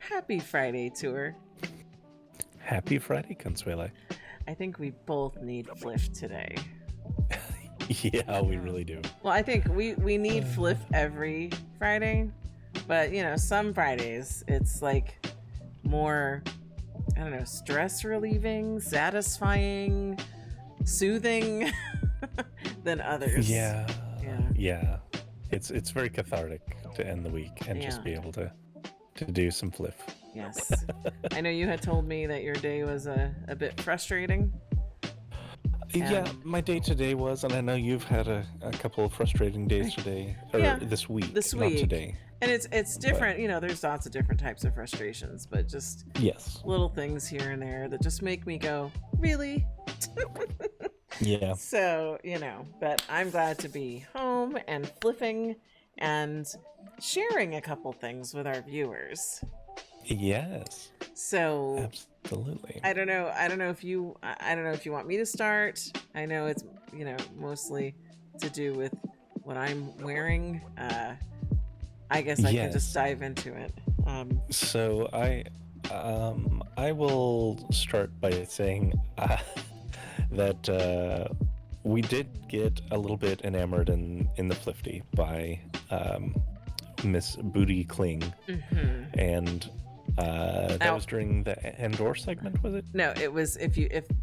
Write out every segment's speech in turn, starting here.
Happy Friday to her. Happy Friday, Consuela. I think we both need fliff today. Yeah, we really do. Well, I think we need fliff every Friday, but some Fridays it's like more, I don't know, stress relieving, satisfying, soothing than others. Yeah. It's very cathartic to end the week and just be able to do some fliff. Yes. I know you had told me that your day was a bit frustrating. Yeah, my day today was, and I know you've had a couple of frustrating days today, or this week, not today. And it's different, there's lots of different types of frustrations, but just little things here and there that just make me go, really? Yeah. So, but I'm glad to be home and flipping and sharing a couple things with our viewers. Yes. So absolutely. I don't know if you want me to start. I know it's mostly to do with what I'm wearing. I guess I can just dive into it. So I will start by saying that we did get a little bit enamored in the Flifty by Miss Booty Cling, and that was during the Endor segment, was it? No, it was. If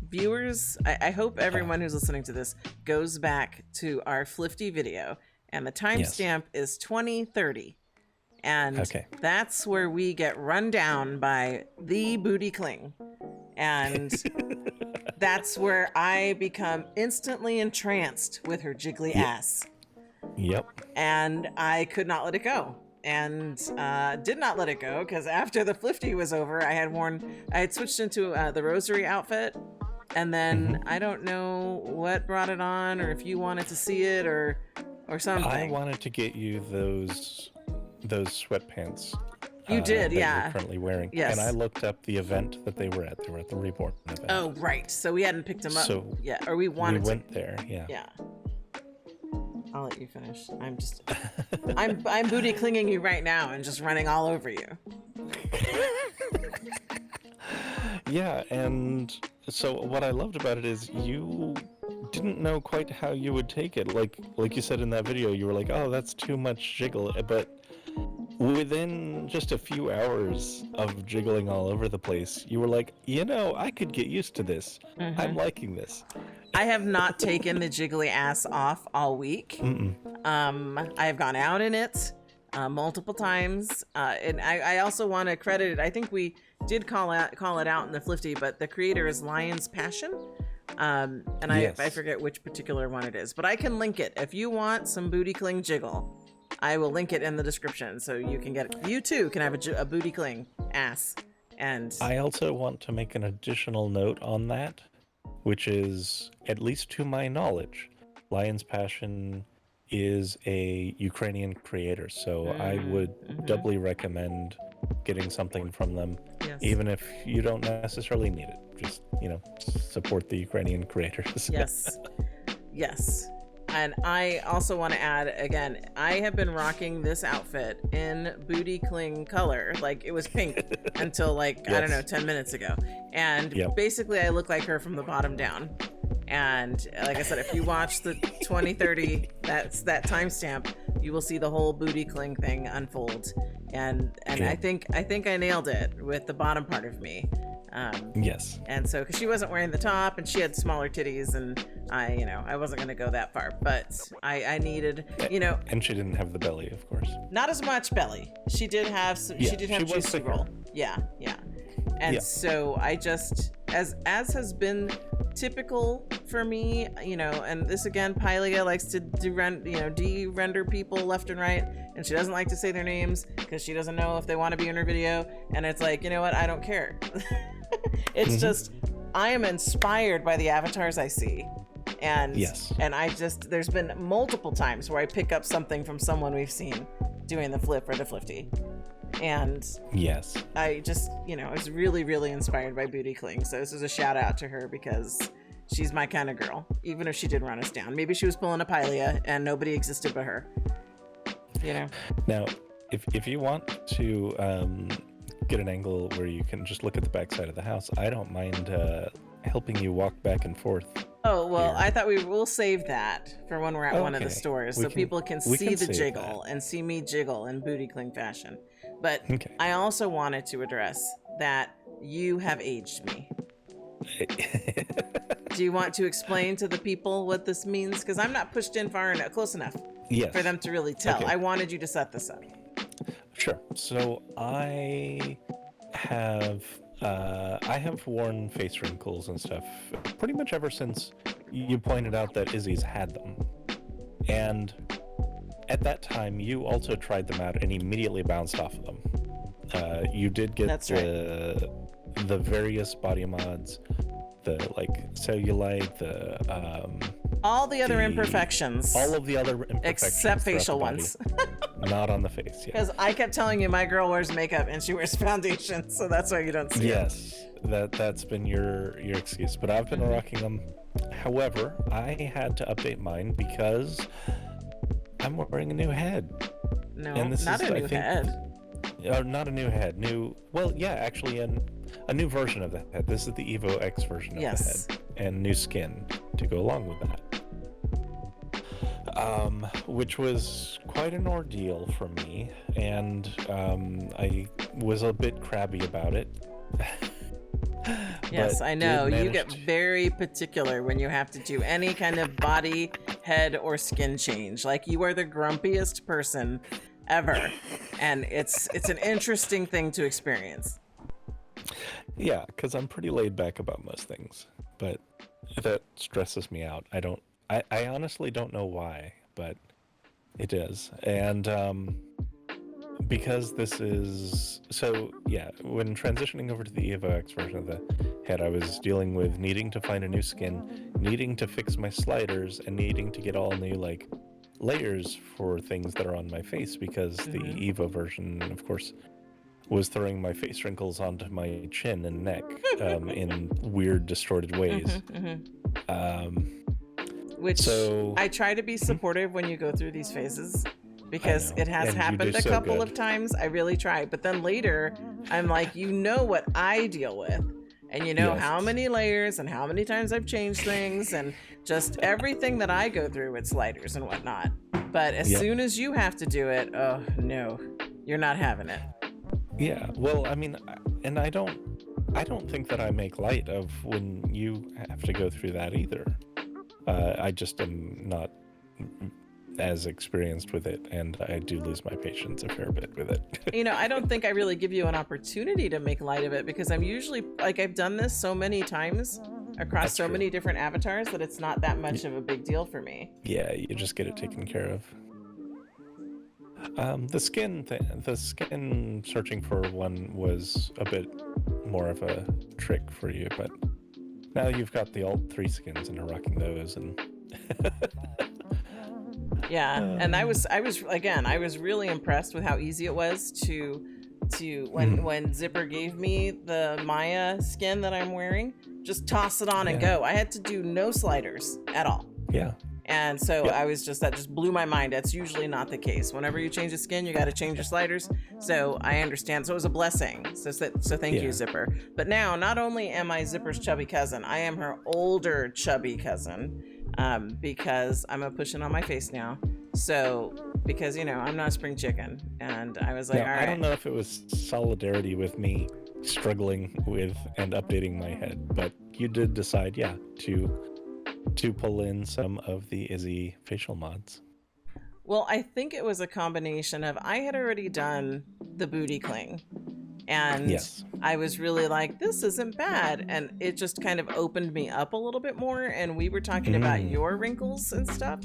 viewers, I hope everyone who's listening to this goes back to our Flifty video, and the timestamp is 2030, and that's where we get run down by the Booty Cling, and that's where I become instantly entranced with her jiggly ass. Yep. And I could not let it go. And did not let it go because after the Flifty was over, I had switched into the rosary outfit, and then I don't know what brought it on, or if you wanted to see it or something. I wanted to get you those sweatpants. You did, that yeah. You're currently wearing. Yes. And I looked up the event that they were at. They were at the Reborn event. Oh, right. So we hadn't picked them up yet, or we wanted to. We went there, yeah. Yeah. I'll let you finish. I'm booty clinging you right now and just running all over you. Yeah, and so what I loved about it is you didn't know quite how you would take it. Like you said in that video, you were like, oh, that's too much jiggle. But within just a few hours of jiggling all over the place, you were like, I could get used to this. I'm liking this. I have not taken the jiggly ass off all week. I've gone out in it multiple times. And I also want to credit it. I think we did call it out in the Flifty, but the creator is Lion's Passion. And I forget which particular one it is, but I can link it. If you want some booty cling jiggle, I will link it in the description so you can get it. You too can have a booty cling ass. And I also want to make an additional note on that, which is, at least to my knowledge, Lion's Passion is a Ukrainian creator, so I would doubly recommend getting something from them, even if you don't necessarily need it. Just, support the Ukrainian creators. Yes. And I also want to add, again, I have been rocking this outfit in booty cling color. Like, it was pink until I don't know, 10 minutes ago. And basically I look like her from the bottom down. And like I said, if you watch the 2030, that's that timestamp, you will see the whole booty cling thing unfold. And I think I nailed it with the bottom part of me. And so, because she wasn't wearing the top and she had smaller titties, and I wasn't going to go that far, but I needed, And she didn't have the belly, of course. Not as much belly. She did have some, she did have juicy roll. Yeah. And so I just, as has been typical for me, and this again, Pylia likes to de-render people left and right, and she doesn't like to say their names because she doesn't know if they want to be in her video, and it's like, you know what, I don't care. It's just, I am inspired by the avatars I see, and I just, there's been multiple times where I pick up something from someone we've seen doing the flip or the Flifty. And I just, I was really, really inspired by Booty Cling. So this is a shout out to her because she's my kind of girl, even if she did run us down. Maybe she was pulling a Pylia and nobody existed but her. Now, if you want to get an angle where you can just look at the backside of the house, I don't mind helping you walk back and forth. Oh, well, here. I thought we will save that for when we're at one of the stores so people can see the jiggle and see me jiggle in booty cling fashion. But I also wanted to address that you have aged me. Do you want to explain to the people what this means? Because I'm not pushed in far enough, close enough for them to really tell. I wanted you to set this up. Sure. So I have worn face wrinkles and stuff pretty much ever since you pointed out that Izzy's had them. And at that time, you also tried them out and immediately bounced off of them. You did get the various body mods, the like cellulite, all the other imperfections. All of the other imperfections. Except facial ones. Not on the face, yeah. Because I kept telling you my girl wears makeup and she wears foundation, so that's why you don't see it. Yes, that's been your excuse, but I've been rocking them. However, I had to update mine because I'm wearing a new head. No, not a new head. Not a new head. Actually a new version of the head. This is the Evo X version of the head. And new skin to go along with that. Which was quite an ordeal for me, and I was a bit crabby about it. Yes, I know. You get very particular when you have to do any kind of body, head, or skin change. Like, you are the grumpiest person ever, and it's an interesting thing to experience. Yeah, because I'm pretty laid back about most things, but that stresses me out. I honestly don't know why, but it does. And because this is when transitioning over to the Evo X version of the head, I was dealing with needing to find a new skin, needing to fix my sliders, and needing to get all new like layers for things that are on my face, because the Evo version, of course, was throwing my face wrinkles onto my chin and neck in weird, distorted ways. Which I try to be supportive when you go through these phases, because it has happened a couple of times. I really try. But then later, I'm like, you know what I deal with. And you know how many layers and how many times I've changed things and just everything that I go through with sliders and whatnot. But as soon as you have to do it, oh, no, you're not having it. Yeah, well, I mean, and I don't think that I make light of when you have to go through that either. I just am not as experienced with it, and I do lose my patience a fair bit with it. You know, I don't think I really give you an opportunity to make light of it, because I'm usually, like, I've done this so many times across many different avatars that it's not that much of a big deal for me. Yeah, you just get it taken care of. The skin searching for one was a bit more of a trick for you, but now you've got the alt 3 skins and are rocking those, and and I was really impressed with how easy it was to when Zipper gave me the Maya skin that I'm wearing, just toss it on and go. I had to do no sliders at all. Yeah. And so I was that just blew my mind. That's usually not the case. Whenever you change the skin, you got to change your sliders. So I understand. So it was a blessing. So thank you, Zipper. But now, not only am I Zipper's chubby cousin, I am her older chubby cousin, because I'm pushing on my face now. So, because, you know, I'm not a spring chicken. And I was like, all right. I don't know if it was solidarity with me struggling with and updating my head, but you did decide, to pull in some of the Izzy facial mods. Well, I think it was a combination of, I had already done the booty cling, and I was really like, this isn't bad, and it just kind of opened me up a little bit more, and we were talking about your wrinkles and stuff,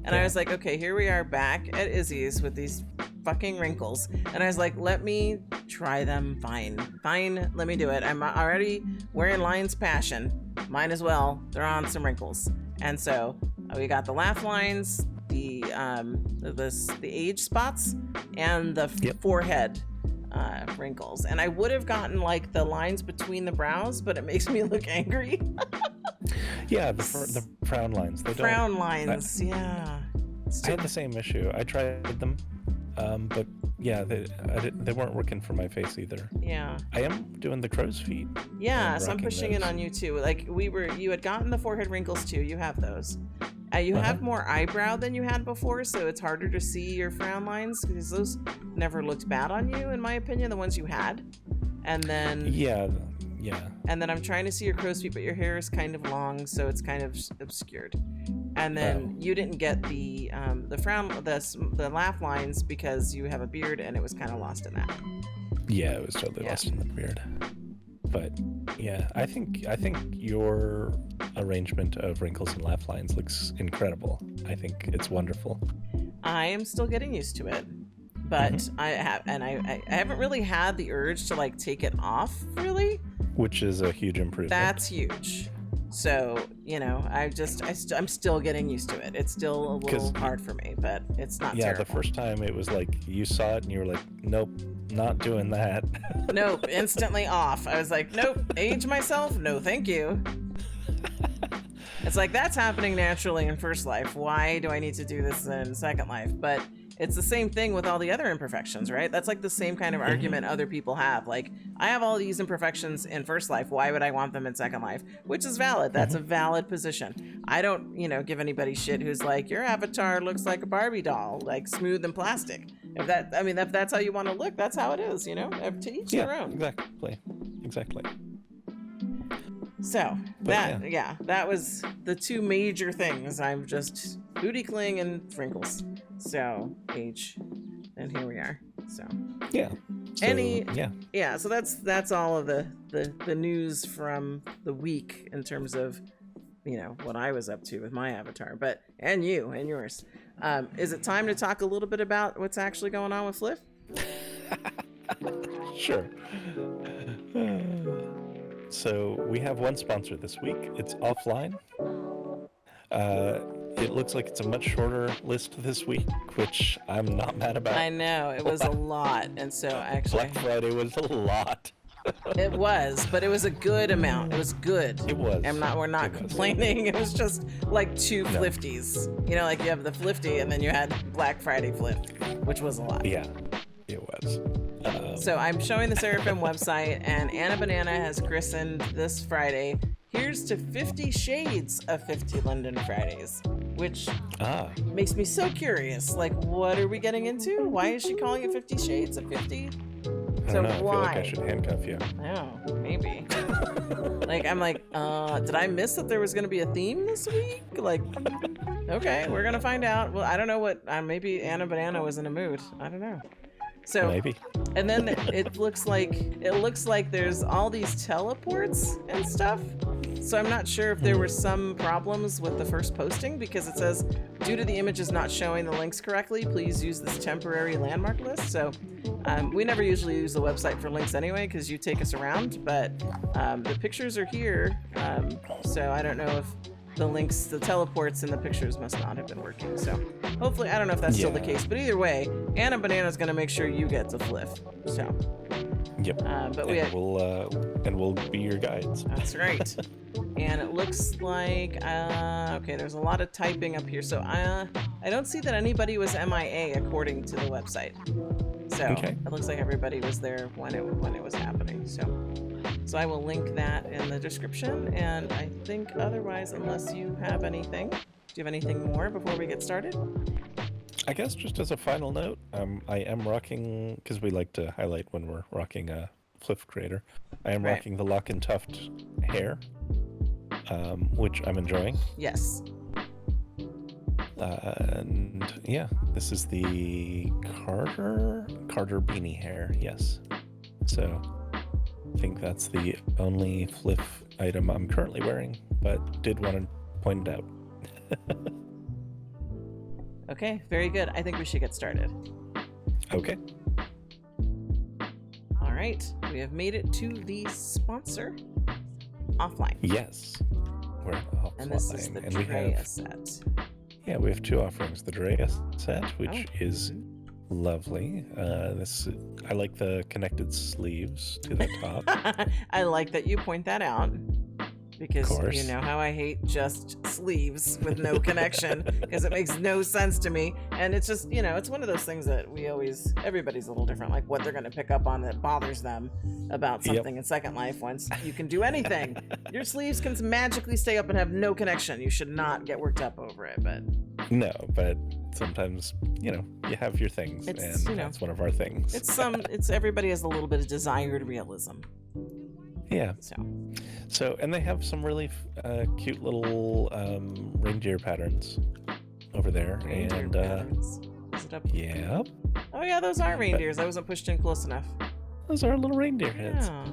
and I was like, okay, here we are back at Izzy's with these fucking wrinkles, and I was like, let me try them. Fine, let me do it. I'm already wearing Lion's Passion, might as well throw on some wrinkles. And so we got the laugh lines, the age spots, and the forehead wrinkles. And I would have gotten like the lines between the brows, but it makes me look angry. The frown lines. Frown lines, I had the same issue. I tried them. But yeah, they weren't working for my face either. Yeah. I am doing the crow's feet. Yeah, so I'm pushing it on you too. Like you had gotten the forehead wrinkles too. You have those. You have more eyebrow than you had before, so it's harder to see your frown lines because those never looked bad on you, in my opinion, the ones you had. And then yeah. And then I'm trying to see your crow's feet, but your hair is kind of long, so it's kind of obscured. And then you didn't get the frown, the laugh lines because you have a beard, and it was kind of lost in that. Yeah, it was totally lost in the beard. But yeah, I think your arrangement of wrinkles and laugh lines looks incredible. I think it's wonderful. I am still getting used to it, but I haven't really had the urge to like take it off really, which is a huge improvement. That's huge. So, you know, I'm still getting used to it. It's still a little hard for me, but it's not terrible. The first time it was like you saw it and you were like, nope, not doing that. Nope, instantly off. I was like, nope, age myself? No, thank you. It's like, that's happening naturally in first life. Why do I need to do this in second life? But it's the same thing with all the other imperfections, right? That's like the same kind of argument other people have. Like, I have all these imperfections in first life. Why would I want them in second life? Which is valid. That's a valid position. I don't, give anybody shit who's like, your avatar looks like a Barbie doll, like smooth and plastic. If that's how you want to look, that's how it is, to each their own. Exactly. So that was the two major things. I'm just booty cling and wrinkles. So age, and here we are. So So that's all of the news from the week in terms of what I was up to with my avatar, and you and yours. Is it time to talk a little bit about what's actually going on with FLF? Sure. So we have one sponsor this week. It's Offline. It looks like it's a much shorter list this week, which I'm not mad about. I know, it was a lot, and so actually Black Friday was a lot. It was, but it was a good amount. It was good. It was. We're not complaining. It was just like two flifties. Like you have the flifty, and then you had Black Friday flift, which was a lot. Yeah, it was. So I'm showing the Seraphim website, and Anna Banana has christened this Friday, here's to 50 shades of 50 Linden Fridays, which makes me so curious. Like, what are we getting into? Why is she calling it 50 shades of 50? I don't know. I feel like I should handcuff you. Oh, maybe. I'm like, did I miss that there was going to be a theme this week? Like, okay, we're going to find out. Well, I don't know what, maybe Anna Banana was in a mood. I don't know. So maybe. And then it looks like there's all these teleports and stuff. So I'm not sure if there were some problems with the first posting, because it says, due to the images not showing the links correctly, please use this temporary landmark list. So we never usually use the website for links anyway, because you take us around, but the pictures are here. So I don't know if the links, the teleports and the pictures must not have been working. So hopefully, I don't know if that's still the case, but either way, Anna Banana's going to make sure you get to FLF. So. Yep. But we'll be your guides. That's right. And it looks like okay, there's a lot of typing up here. So I don't see that anybody was MIA according to the website. So It looks like everybody was there when it was happening. So I will link that in the description. And I think otherwise, unless you have anything, do you have anything more before we get started? I guess just as a final note, I am rocking, because we like to highlight when we're rocking a FLF creator, I am rocking the Lock&Tuft hair, which I'm enjoying. Yes. And yeah, this is the Carter beanie hair, yes. So I think that's the only FLF item I'm currently wearing, but did want to point it out. Okay, very good. I think we should get started. Okay. All right, we have made it to the sponsor, Offline. Yes, we're Offline. And this is the Drea set. Yeah, we have two offerings. The Drea set, which is lovely. I like the connected sleeves to the top. I like that you point that out. because you know how I hate just sleeves with no connection, because it makes no sense to me. And it's just, it's one of those things that everybody's a little different, like what they're going to pick up on that bothers them about something in Second Life. Once you can do anything, your sleeves can magically stay up and have no connection. You should not get worked up over it, but sometimes you have your things, and that's one of our things. It's everybody has a little bit of desired realism. Yeah. So, and they have some really cute little reindeer patterns over there. Reindeer patterns. Is it up? Yep. Oh yeah, those are reindeers. I wasn't pushed in close enough. Those are little reindeer heads. Yeah.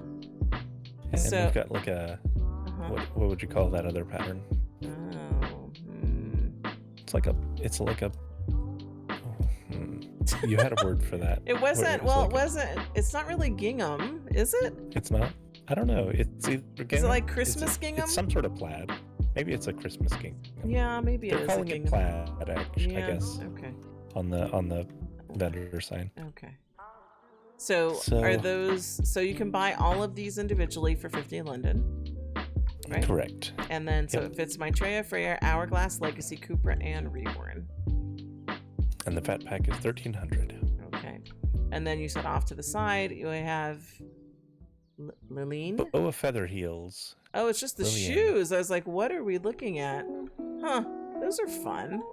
And we've got like a what would you call that other pattern? It's like a. You had a word for that. It wasn't. It's not really gingham, is it? It's not. I don't know. It's either gingham. Is it like Christmas gingham? It's some sort of plaid. Maybe it's a Christmas gingham. Yeah, maybe it is. They're calling it plaid, actually, I guess. Okay. On the vendor sign. Okay. So are those? So you can buy all of these individually for 50 Linden, right? Correct. And then it fits Maitreya, Freya, Hourglass, Legacy, Cooper, and Reborn. And the fat pack is 1,300. Okay. And then you said off to the side you have Liline. Oh, feather heels. Oh, it's just the shoes. I was like, what are we looking at? Huh. Those are fun.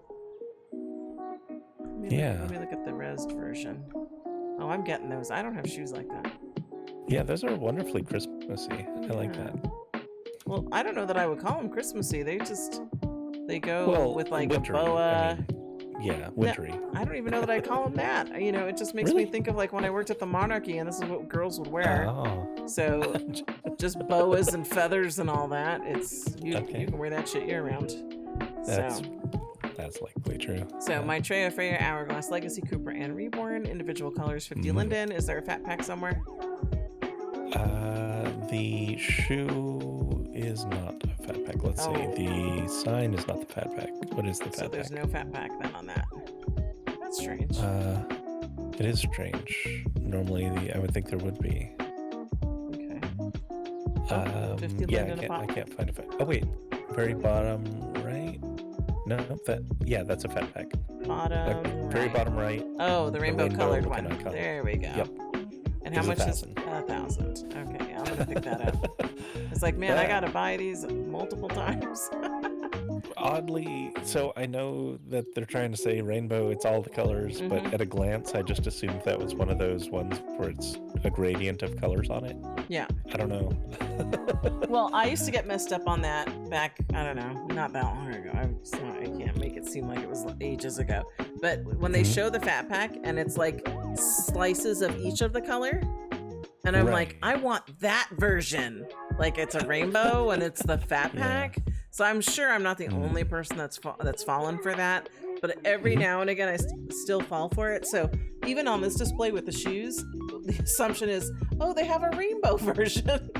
Let me look at the rezzed version. Oh, I'm getting those. I don't have shoes like that. Yeah, those are wonderfully Christmassy. I like that. Well, I don't know that I would call them Christmassy. They go with like wintry, a boa. Wintry. I don't even know that I call them that. It just makes me think of like when I worked at the Monarchy, and this is what girls would wear. Oh. So just boas and feathers and all that. You can wear that shit year round. That's likely true. So Maitreya, Freya, Hourglass, Legacy, Cooper, and Reborn. Individual colors, 50 Linden. Is there a fat pack somewhere? The shoe is not a fat pack. Let's see. The sign is not the fat pack. What is the fat pack? So there's no fat pack then on that. That's strange. It is strange. Normally, I would think there would be. Okay. 50 Linden I can't find a fat. Oh wait, very bottom right. No, that's a fat pack. Bottom. Very bottom right. Oh, the rainbow colored one. Color. There we go. Yep. And how much is 1,000? Okay, I'm gonna pick that up. It's like, man, I gotta buy these multiple times. Oddly, so I know that they're trying to say rainbow, it's all the colors, but at a glance, I just assumed that was one of those ones where it's a gradient of colors on it. Yeah. I don't know. Well, I used to get messed up on that back, I don't know, not that long ago. I can't make it seem like it was ages ago. But when they show the fat pack and it's like slices of each of the color, and I'm like, I want that version. Like it's a rainbow and it's the fat pack. Yeah. So I'm sure I'm not the only person that's fallen for that. But every now and again, I still fall for it. So even on this display with the shoes, the assumption is, oh, they have a rainbow version.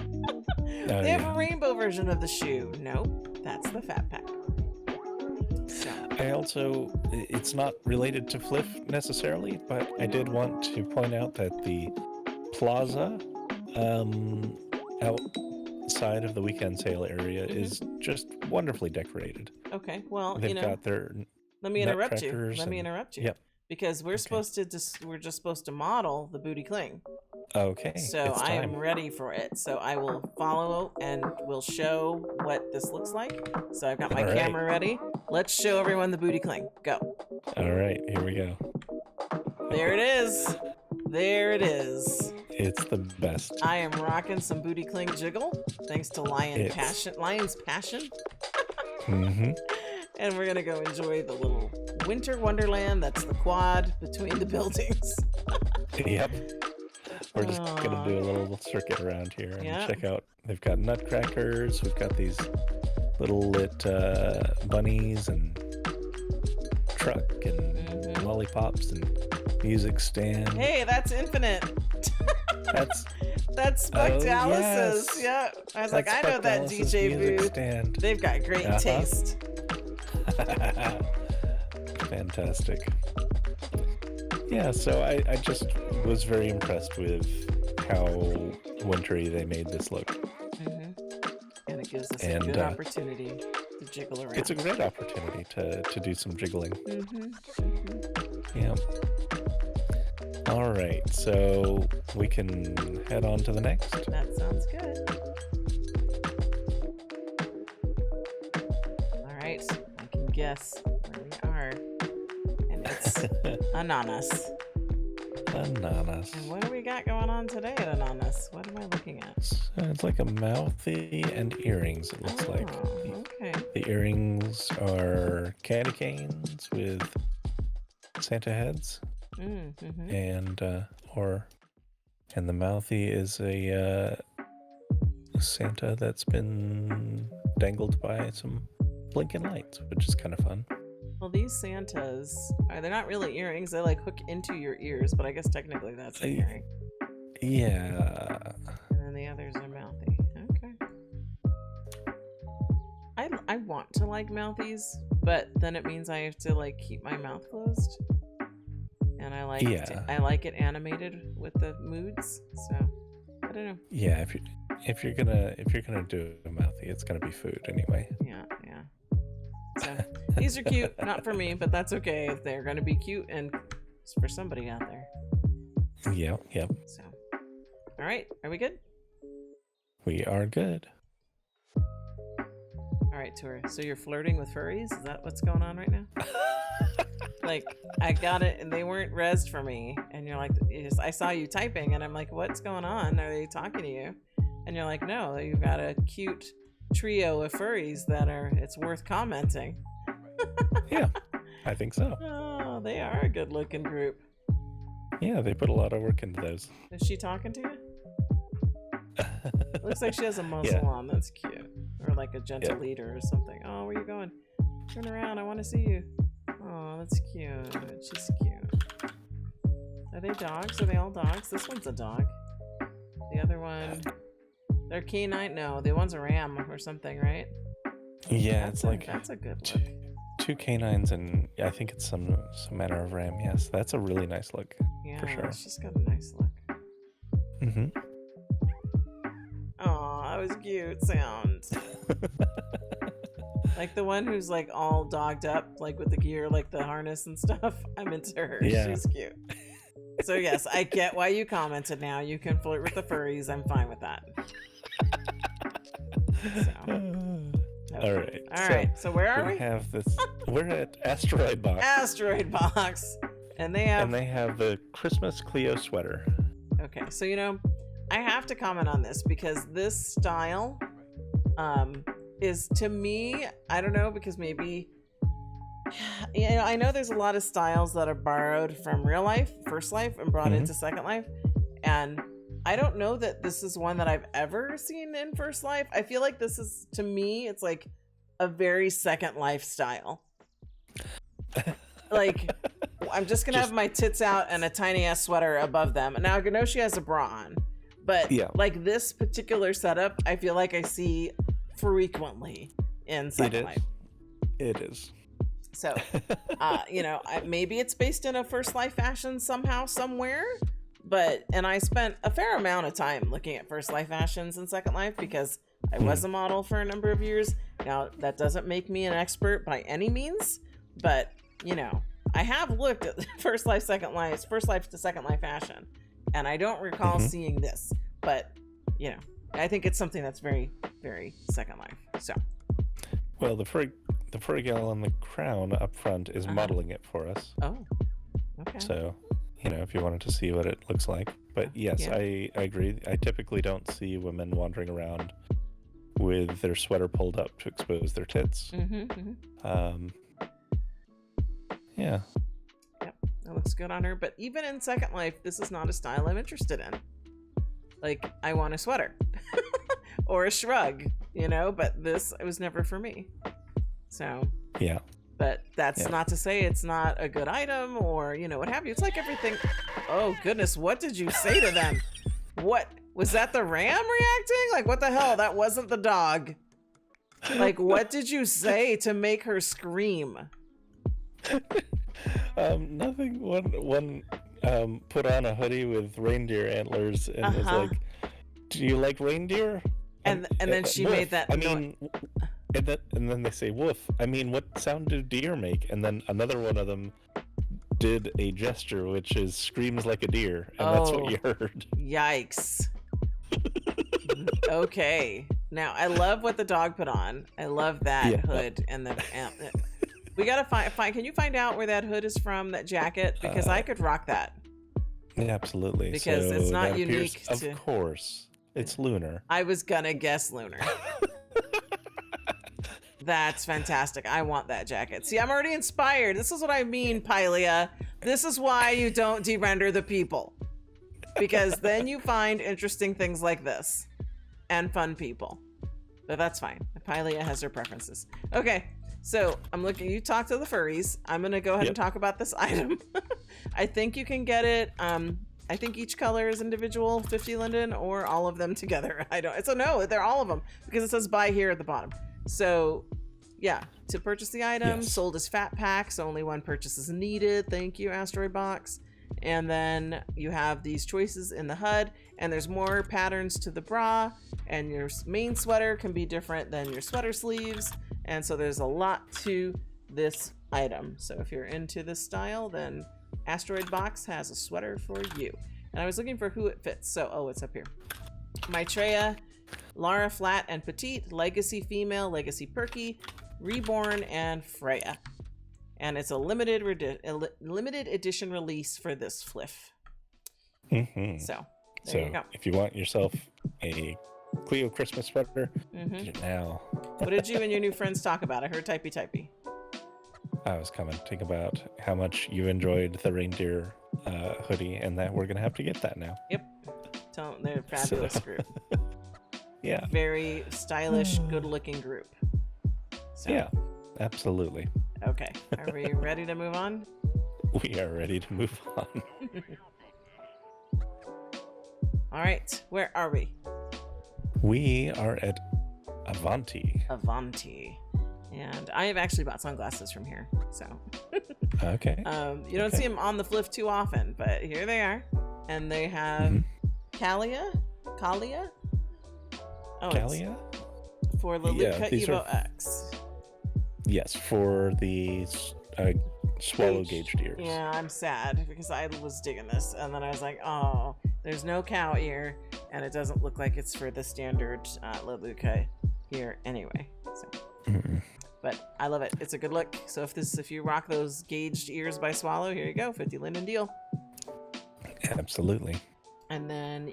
They have a rainbow version of the shoe. Nope, that's the fat pack. So. It's not related to FLF necessarily, but I did want to point out that the plaza outside of the weekend sale area is just wonderfully decorated. Okay, well, they've got their Let me interrupt you. Yep. Because we're just supposed to model the booty cling. Okay. So I am ready for it. So I will follow and we'll show what this looks like. So I've got my camera ready. Let's show everyone the booty cling. Go. All right, here we go. There it is. There it is. It's the best. I am rocking some booty cling jiggle, thanks to Lion's Passion. And we're gonna go enjoy the little winter wonderland that's the quad between the buildings. Yep. We're just gonna do a little circuit around here and check out. They've got nutcrackers. We've got these little lit bunnies and truck and lollipops and music stand. Hey, that's Infinite. That's Spuck Dallas's. Yes. Yeah, I was like, I know that DJ booth. Stand. They've got great taste. Fantastic. Yeah, so I just was very impressed with how wintry they made this look. And It gives us a good opportunity to jiggle around. It's a great opportunity to do some jiggling. Mm-hmm. Yeah. All right, so we can head on to the next. That sounds good. All right, I can guess where we are. And it's Ananas. Ananas. And what do we got going on today at Ananas? What am I looking at? So it's like a mouthy and earrings, it looks like. Okay. The earrings are candy canes with Santa heads. Mm-hmm. And the mouthy is a Santa that's been dangled by some blinking lights, which is kind of fun. Well, these Santas, they're not really earrings. They like hook into your ears, but I guess technically that's an earring. Yeah. And then the others are mouthy. Okay. I want to like mouthies, but then it means I have to like keep my mouth closed. And I like it animated with the moods, so I don't know. Yeah, if you're gonna do a mouthy, it's gonna be food anyway. Yeah. So these are cute, not for me, but that's okay if they're gonna be cute and it's for somebody out there. Yep. So, all right, are we good? We are good. All right, Tori. So you're flirting with furries? Is that what's going on right now? Like, I got it and they weren't rezzed for me, and you're like, I saw you typing and I'm like, what's going on? Are they talking to you? And you're like, no, you've got a cute trio of furries that it's worth commenting. Yeah, I think so. Oh, they are a good looking group. Yeah, they put a lot of work into those. Is she talking to you? Looks like she has a muzzle on. That's cute. Or like a gentle leader or something. Oh, where you going? Turn around, I want to see you. Oh, that's cute. She's cute. Are they dogs? Are they all dogs? This one's a dog. The other one, they're canine. No, the one's a ram or something, right? Yeah, that's a good look. Two canines, and I think it's some manner of ram. Yes, that's a really nice look. Yeah, for sure. She's got a nice look. Mm-hmm. Oh, that was cute sound. Like the one who's like all dogged up, like with the gear, like the harness and stuff. I'm into her. Yeah. She's cute. So yes, I get why you commented now. You can flirt with the furries. I'm fine with that. So. All right. All right. So where are we? We're at AsteroidBox. AsteroidBox. And they have the Christmas Cleo sweater. Okay. So, I have to comment on this because this style is, to me, I don't know, because maybe, I know there's a lot of styles that are borrowed from real life, first life, and brought into second life. And I don't know that this is one that I've ever seen in first life. I feel like this is, to me, it's like a very second life style. Like, I'm just going to have my tits out and a tiny ass sweater above them. Now, I know she has a bra on, but like this particular setup, I feel like I see frequently in second life. It is. So, maybe it's based in a first life fashion somehow, somewhere. And I spent a fair amount of time looking at first life fashions in second life because I was a model for a number of years. Now, that doesn't make me an expert by any means, but, I have looked at first life to second life fashion, and I don't recall seeing this, but, I think it's something that's very, very second life. So, well, the furry gal on the crown up front is modeling it for us. Oh, okay. So, if you wanted to see what it looks like. But yes, yeah. I agree. I typically don't see women wandering around with their sweater pulled up to expose their tits. Yeah. Yep, that looks good on her. But even in second life, this is not a style I'm interested in. Like, I want a sweater or a shrug, but this, it was never for me. So, yeah. But that's not to say it's not a good item or, what have you. It's like everything. Oh, goodness. What did you say to them? What? Was that the ram reacting? Like, what the hell? That wasn't the dog. Like, what did you say to make her scream? Nothing. One put on a hoodie with reindeer antlers and was like, "Do you like reindeer?" And then she woof. made that. I mean, and then they say woof. I mean, what sound do deer make? And then another one of them did a gesture which is screams like a deer, and that's what you heard. Yikes. Okay. Now I love what the dog put on. I love that hood and the. We gotta find. Can you find out where that hood is from? That jacket, because I could rock that. Yeah, absolutely. Because so it's not that unique. Appears, of course, it's lunar. I was gonna guess lunar. That's fantastic. I want that jacket. See, I'm already inspired. This is what I mean, Pylia. This is why you don't de-render the people. Because then you find interesting things like this. And fun people. But that's fine. Pylia has her preferences. Okay, so I'm looking. You talk to the furries. I'm going to go ahead and talk about this item. I think you can get it. I think each color is individual, 50 Linden, or all of them together. I don't. So no, they're all of them. Because it says buy here at the bottom. So, yeah, to purchase the item, sold as fat packs, only one purchase is needed. Thank you, AsteroidBox. And then you have these choices in the HUD, and there's more patterns to the bra, and your main sweater can be different than your sweater sleeves. And so there's a lot to this item. So if you're into this style, then AsteroidBox has a sweater for you. And I was looking for who it fits. So, oh, it's up here. Maitreya, Lara Flat and Petite, Legacy Female, Legacy Perky, Reborn, and Freya. And it's a limited edition release for this FLF. Mm-hmm. So, there you go. If you want yourself a Cleo Christmas sweater, get it now. What did you and your new friends talk about? I heard typey. I was commenting about how much you enjoyed the reindeer hoodie, and that we're going to have to get that now. Yep. They're a fabulous group. Yeah. Very stylish, good-looking group. So. Yeah, absolutely. Okay. Are we ready to move on? We are ready to move on. All right. Where are we? We are at Avanti. And I have actually bought sunglasses from here. So. Okay. You don't see them on the FLF too often, but here they are. And they have Kalia? Oh, Kalia? For the LuluB Evo X. Yes, for the swallow gauged ears. Yeah, I'm sad because I was digging this, and then I was like, oh, there's no cow ear, and it doesn't look like it's for the standard LuluB ear anyway. So, but I love it. It's a good look. So if you rock those gauged ears by Swallow, here you go, 50 Linden deal. Absolutely. And then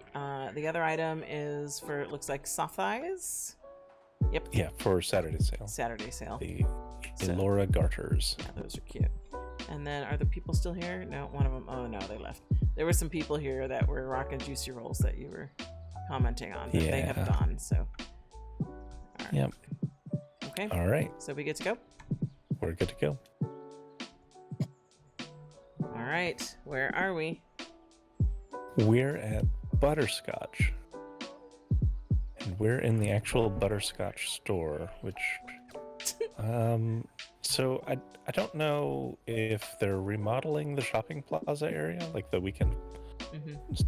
the other item is for, it looks like soft thighs. Yep. Yeah, for Saturday sale. The Elora garters. Yeah, those are cute. And then are the people still here? No, one of them. Oh no, they left. There were some people here that were rocking juicy rolls that you were commenting on, but they have gone. So. Right. Yep. Okay. All right. So we get to go. We're good to go. All right. Where are we? We're at Butterscotch. And we're in the actual Butterscotch store, which so I don't know if they're remodeling the shopping plaza area, like the weekend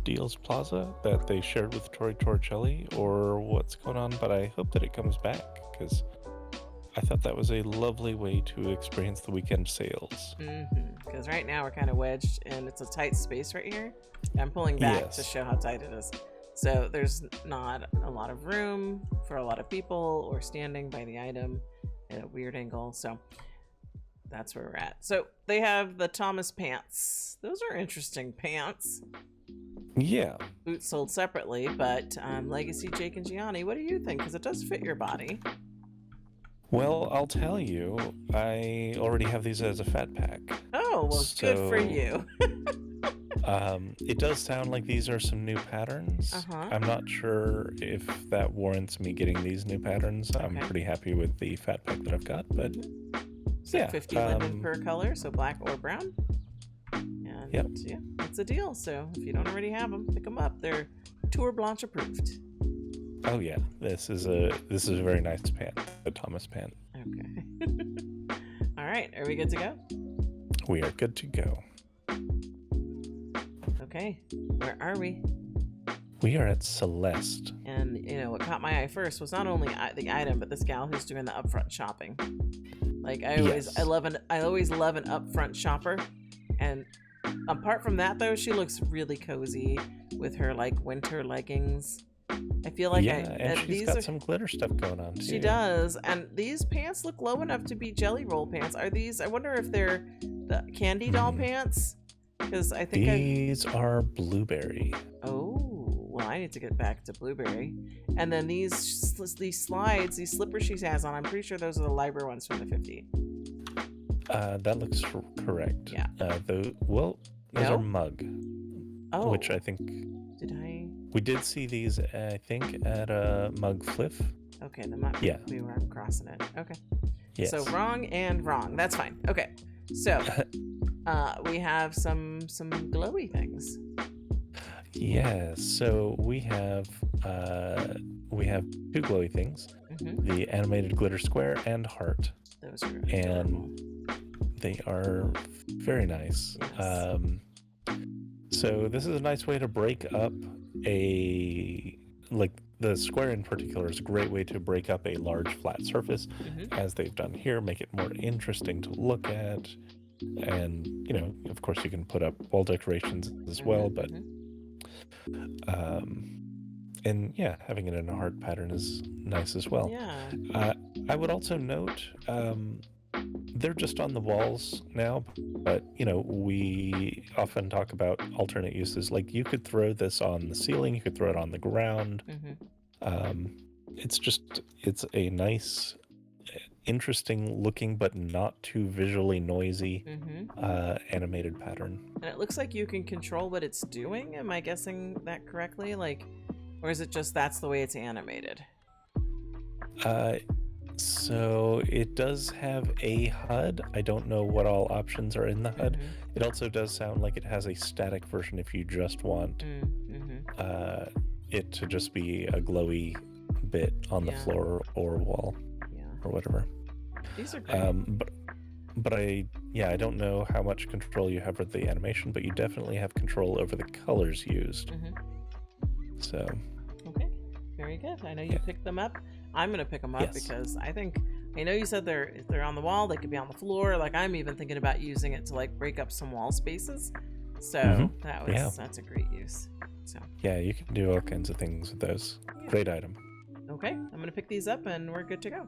deals plaza that they shared with Tori Torricelli, or what's going on, but I hope that it comes back, because I thought that was a lovely way to experience the weekend sales. Because right now we're kind of wedged, and it's a tight space right here. I'm pulling back to show how tight it is. So there's not a lot of room for a lot of people or standing by the item at a weird angle. So that's where we're at. So they have the Thomas pants. Those are interesting pants. Yeah. Boots sold separately, but Legacy Jake and Gianni, what do you think? Because it does fit your body. Well, I'll tell you, I already have these as a fat pack. Oh, well, good for you. It does sound like these are some new patterns. I'm not sure if that warrants me getting these new patterns. I'm pretty happy with the fat pack that I've got, but so yeah. 50 Linden per color, so black or brown. And yeah, it's a deal. So if you don't already have them, pick them up. They're Tour Blanche approved. Oh yeah, this is a very nice pant, the Thomas pant. Okay. All right, are we good to go? We are good to go. Okay, where are we? We are at Celeste. And, what caught my eye first was not only the item, but this gal who's doing the upfront shopping. Like, I always love an upfront shopper. And apart from that, though, she looks really cozy with her, like, winter leggings. I feel like and she's got some glitter stuff going on, too. She does. And these pants look low enough to be jelly roll pants. Are these, I wonder if they're the candy doll pants? Because I think these are blueberry. Oh. Well, I need to get back to blueberry. And then these slides, these slippers she has on, I'm pretty sure those are the library ones from the 50. That looks correct. Yeah. Those are mug. Oh. Which I think... We did see these, I think, at a mug fliff. Okay, that might be where I'm crossing it. Okay. Yes. So wrong and wrong. That's fine. Okay. So, we have some glowy things. Yeah, so we have two glowy things, the animated glitter square and heart. Those are adorable. They are very nice. Yes. So this is a nice way to break up the square in particular is a great way to break up a large flat surface, as they've done here, make it more interesting to look at. And, of course you can put up wall decorations as well, but and having it in a heart pattern is nice as well. Yeah. I would also note they're just on the walls now, but we often talk about alternate uses. Like you could throw this on the ceiling, you could throw it on the ground. It's a nice, interesting looking but not too visually noisy animated pattern. And it looks like you can control what it's doing. Am I guessing that correctly? Or is it just that's the way it's animated? So it does have a HUD. I don't know what all options are in the HUD. It also does sound like it has a static version if you just want it to just be a glowy bit on the floor or wall or whatever. These are great. But I don't know how much control you have with the animation, but you definitely have control over the colors used. So. Okay, very good. I know you picked them up. I'm gonna pick them up because I know you said they're on the wall. They could be on the floor. Like I'm even thinking about using it to break up some wall spaces. So that's a great use. So yeah, you can do all kinds of things with those. Great item. Okay, I'm gonna pick these up and we're good to go.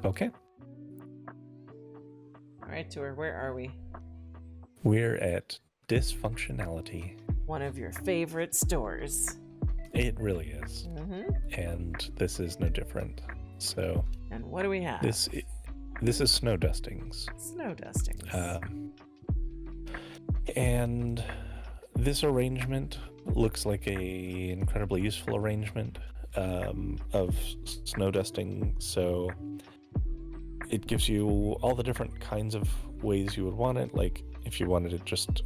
Okay. All right, Tour, where are we? We're at Dysfunctionality. One of your favorite stores. It really is. And this is no different. So. And what do we have? This is snow dustings. Snow dustings. And this arrangement looks like a incredibly useful arrangement of snow dusting. So it gives you all the different kinds of ways you would want it. Like if you wanted it just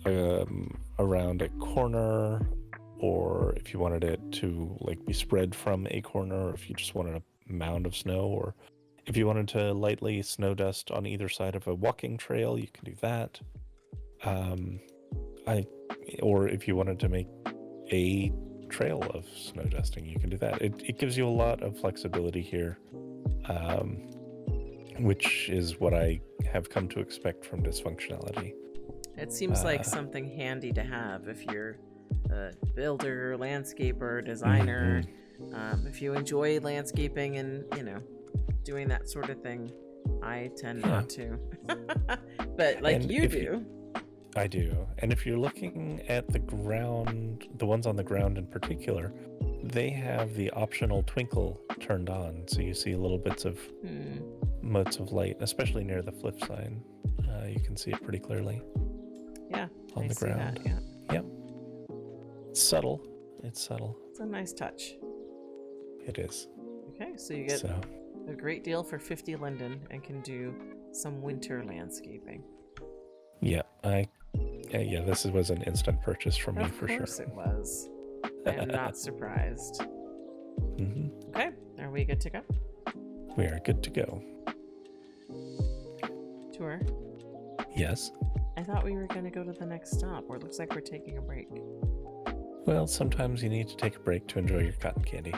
around a corner, or if you wanted it to be spread from a corner, or if you just wanted a mound of snow, or if you wanted to lightly snow dust on either side of a walking trail, you can do that. Or if you wanted to make a trail of snow dusting, you can do that. It gives you a lot of flexibility here, which is what I have come to expect from Dysfunctionality. It seems like something handy to have if you're a builder, landscaper, designer. If you enjoy landscaping and doing that sort of thing. I tend not to, but you do. I do. And if you're looking at the ground, the ones on the ground in particular, they have the optional twinkle turned on, so you see little bits of motes of light, especially near the flip sign. You can see it pretty clearly. Yeah, on the ground. That, Yep. It's subtle. It's a nice touch. It is. Okay, so you get a great deal for 50 Linden and can do some winter landscaping. Yeah, this was an instant purchase for me for sure. Of course it was. I am not surprised. Okay, are we good to go? We are good to go. Tour? Yes? I thought we were going to go to the next stop, or it looks like we're taking a break. Well, sometimes you need to take a break to enjoy your cotton candy.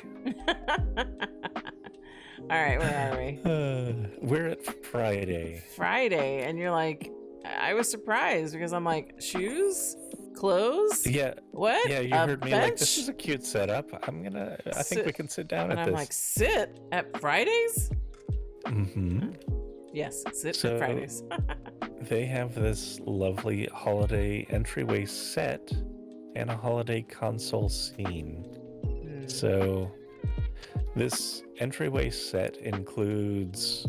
All right, where are we? We're at Friday. Friday, and you're like, I was surprised because I'm like, shoes? Clothes? Yeah. What? Yeah, you heard me like, this is a cute setup. I think we can sit down at this. And I'm like, sit at Fridays? Mm-hmm. Yes, sit at Fridays. They have this lovely holiday entryway set and a holiday console scene. So this entryway set includes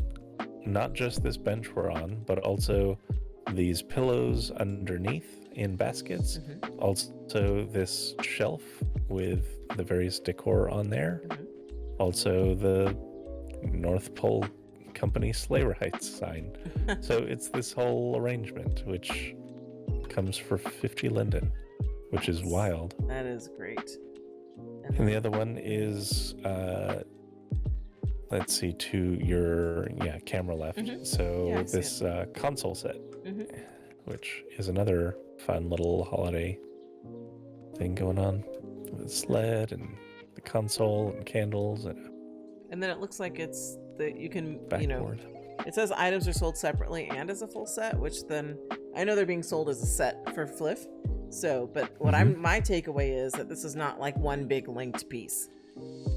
not just this bench we're on, but also these pillows underneath in baskets. Also this shelf with the various decor on there. Also the North Pole Company sleigh rides sign. So it's this whole arrangement, which comes for 50 Linden, which is wild. That is great. And the other one is, let's see, to your camera left. So this console set, which is another fun little holiday thing going on with the sled and the console and candles and then it looks like it's that you can backboard. It says items are sold separately and as a full set, which then I know they're being sold as a set for FLF. So, but what my takeaway is that this is not like one big linked piece,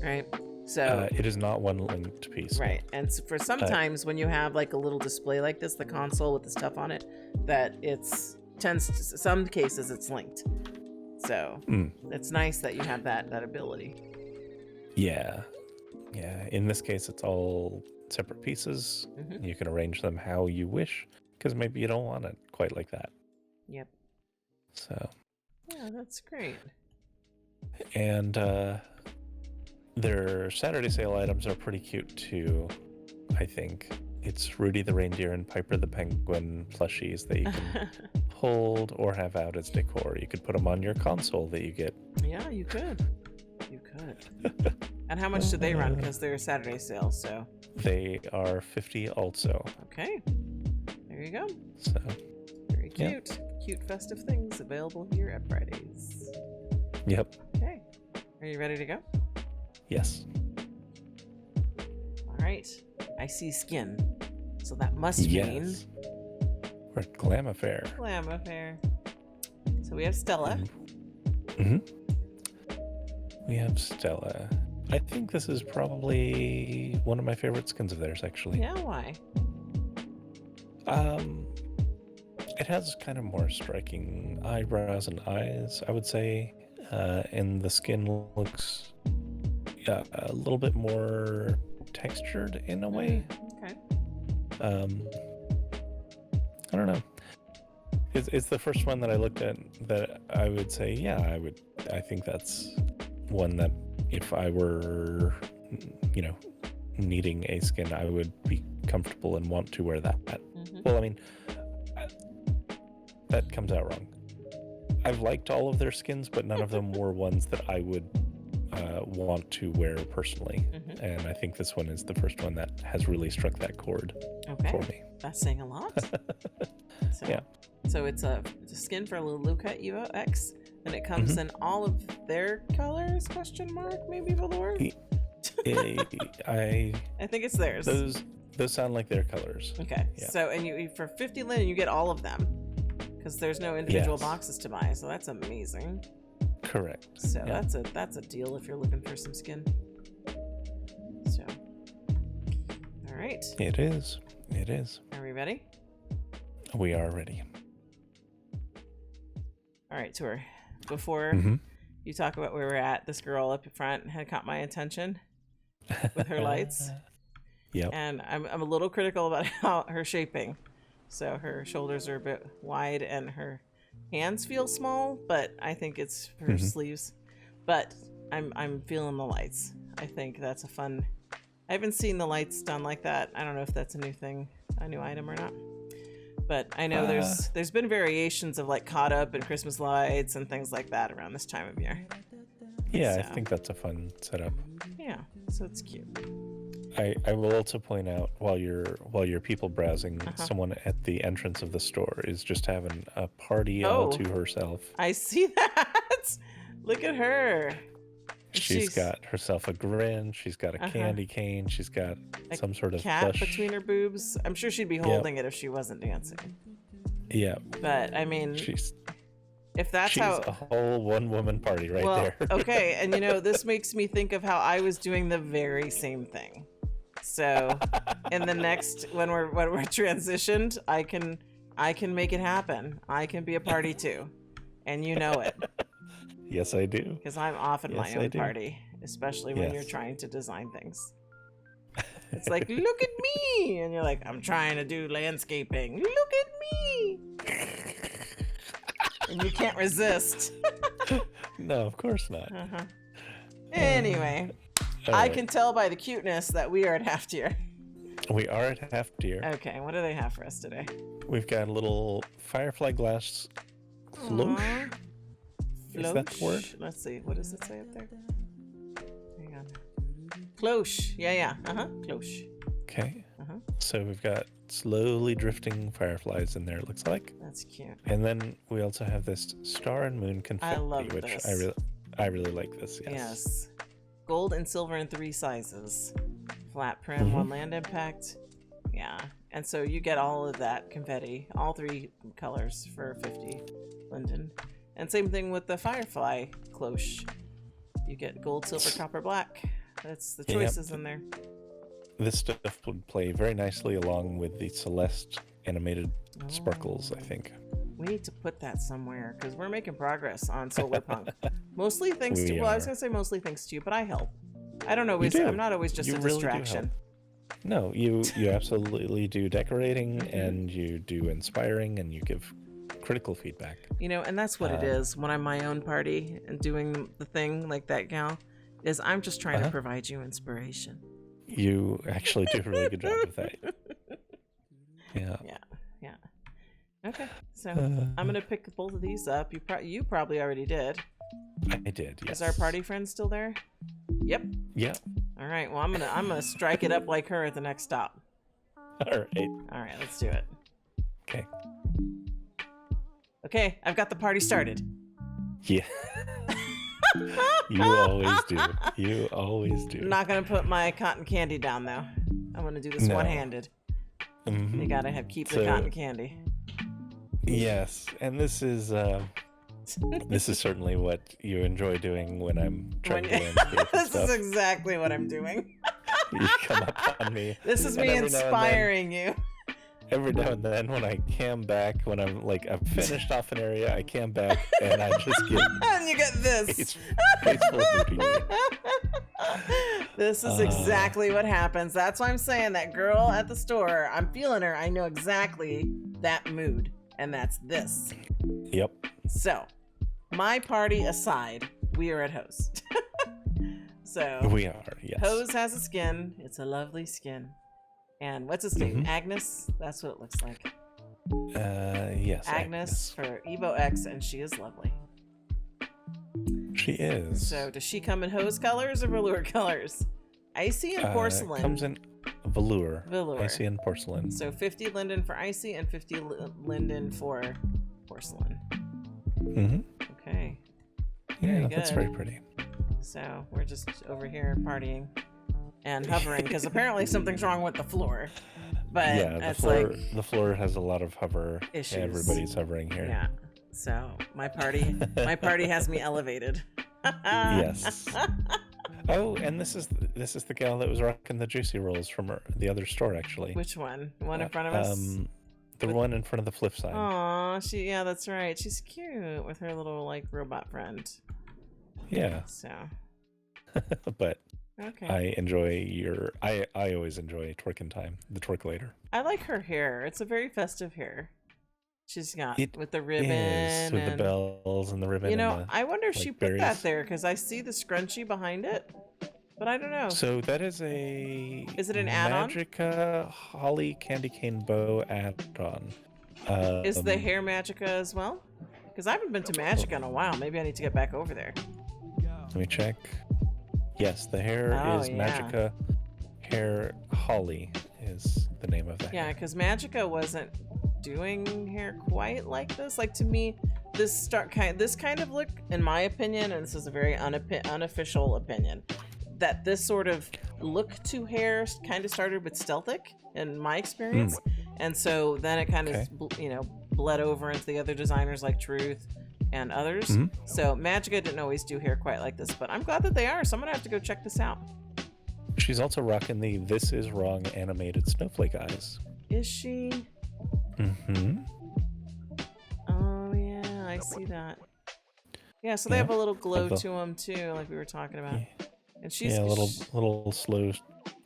right? So it is not one linked piece, right? And so for sometimes when you have like a little display like this, the console with the stuff on it, that some cases it's linked. So it's nice that you have that ability. Yeah. In this case, it's all separate pieces. You can arrange them how you wish, because maybe you don't want it quite like that. Yep. So. Yeah, that's great. And their Saturday sale items are pretty cute too, I think. It's Rudy the Reindeer and Piper the Penguin plushies that you can hold or have out as decor. You could put them on your console that you get. Yeah, you could. And how much did they run? Because they're Saturday sales, so. They are 50 also. Okay. There you go. So. Very cute. Yep. Cute festive things available here at Fridays. Yep. Okay. Are you ready to go? Yes. All right. I see skin. So that must mean... We're at Glam Affair. Glam Affair. So we have Stella. We have Stella. I think this is probably one of my favorite skins of theirs, actually. Yeah, why? It has kind of more striking eyebrows and eyes, I would say. And the skin looks a little bit more textured in a way. Okay. I don't know. It's the first one that I looked at that I would say, I think that's one that if I were, needing a skin, I would be comfortable and want to wear that. Well, I mean, that comes out wrong. I've liked all of their skins, but none of them were ones that I would want to wear personally. And I think this one is the first one that has really struck that chord for me. That's saying a lot. So it's a skin for LuluB Evo X, and it comes in all of their colors? ? Maybe velour. I think it's theirs. Those sound like their colors. Okay. Yeah. So and you for 50 Linden you get all of them because there's no individual boxes to buy. So that's amazing. Correct. So that's a deal if you're looking for some skin. So. All right. It is. Are we ready? We are ready. All right, Tor. Before you talk about where we're at, this girl up front had caught my attention with her lights. Yep. And I'm a little critical about how her shaping. So her shoulders are a bit wide and her hands feel small, but I think it's her sleeves. But I'm feeling the lights. I think that's a fun. I haven't seen the lights done like that. I don't know if that's a new thing, a new item or not. But I know there's been variations of like caught up and Christmas lights and things like that around this time of year. Yeah, I think that's a fun setup. Yeah, so it's cute. I will also point out while you're people browsing, someone at the entrance of the store is just having a party all to herself. I see that. Look at her. She's got herself a grin. She's got a candy cane. She's got some sort of cat plush between her boobs. I'm sure she'd be holding it if she wasn't dancing. Yeah. But I mean, if that's she's a whole one-woman party right there. Okay, and you know, this makes me think of how I was doing the very same thing. So, in the next when we're transitioned, I can make it happen. I can be a party too, and you know it. Yes, I do. Because I'm often my own party, especially when you're trying to design things. It's like, look at me, and you're like, I'm trying to do landscaping. Look at me. And you can't resist. No, of course not. Anyway, I can tell by the cuteness that we are at half tier. We are at half tier. Okay, what do they have for us today? We've got a little firefly glass cloche. Is that the word? Let's see. What does it say up there? Hang on. Cloche. Yeah. Cloche. Okay. So we've got slowly drifting fireflies in there, it looks like. That's cute. And then we also have this star and moon confetti, I love which this. I really like this. Yes. Gold and silver in 3 sizes. Flat prim, 1 land impact. Yeah. And so you get all of that confetti, all 3 colors for 50 Linden. And same thing with the firefly cloche. You get gold, silver, copper, black. That's the choices in there. This stuff would play very nicely along with the Celeste animated sparkles, I think. We need to put that somewhere because we're making progress on Solar Punk. Mostly thanks to, I was going to say mostly thanks to you, but I help. I don't always, I'm not always just a distraction. No, you absolutely do decorating and you do inspiring and you give critical feedback. You know, and that's what it is when I'm my own party and doing the thing like that gal, is I'm just trying to provide you inspiration. You actually do a really good job of that. Yeah. Okay, so I'm gonna pick both of these up. You probably already did. I did. Yes. Is our party friend still there? Yep. Yeah. All right. Well, I'm gonna strike it up like her at the next stop. All right. Let's do it. Okay. Okay, I've got the party started. Yeah. You always do. You always do. I'm not gonna put my cotton candy down though. I'm gonna do this one-handed. You gotta keep the cotton candy. Yes, and this is certainly what you enjoy doing when I'm trying to landscape This is exactly what I'm doing. You come up on me. This is me inspiring you. Every now and then when I cam back, when I'm like, I've finished off an area, I cam back and I just get... and you get this. This is exactly what happens. That's why I'm saying that girl at the store, I'm feeling her. I know exactly that mood. And that's this. Yep. So, my party aside, we are at Heaux. So we are, yes. Heaux has a skin. It's a lovely skin. And what's his name? Agnes? That's what it looks like. Yes. Agnes for Evo X, and she is lovely. She is. So does she come in Heaux colors or velour colors? Icy and porcelain. Comes in velour. Velour. Icy and porcelain. So 50 Linden for icy and 50 Linden for porcelain. Okay. Yeah, that's very pretty. So we're just over here partying and hovering because apparently something's wrong with the floor. But yeah, the floor has a lot of hover issues. Everybody's hovering here. Yeah. So my party has me elevated. Yes. Oh, and this is the gal that was rocking the juicy rolls from the other store, actually. Which one? The one in front of us? The one in front of the flip side. Aw, yeah, that's right. She's cute with her little like robot friend. Yeah. So. But okay. I always enjoy twerking time, the twerk later. I like her hair. It's a very festive hair. She's got with the ribbon with the bells and the ribbon. You know, I wonder if she put that there because I see the scrunchie behind it, but I don't know. So that is a. Is it an add-on? Magica Holly Candy Cane Bow add-on. Is the hair Magica as well? Because I haven't been to Magica in a while. Maybe I need to get back over there. Let me check. Yes, the hair is Magica Hair Holly is the name of that. Yeah, because Magica wasn't doing hair quite like this. Like to me, this kind of look, in my opinion, and this is a very unofficial opinion, that this sort of look to hair kind of started with Stealthic in my experience, and so then it kind of bled over into the other designers like Truth and others. So Magica didn't always do hair quite like this, but I'm glad that they are, so I'm gonna have to go check this out. She's also rocking the This Is Wrong animated snowflake eyes. Is she? Oh yeah, I see that. Yeah, so they have a little glow to them too, like we were talking about. And she's a little slow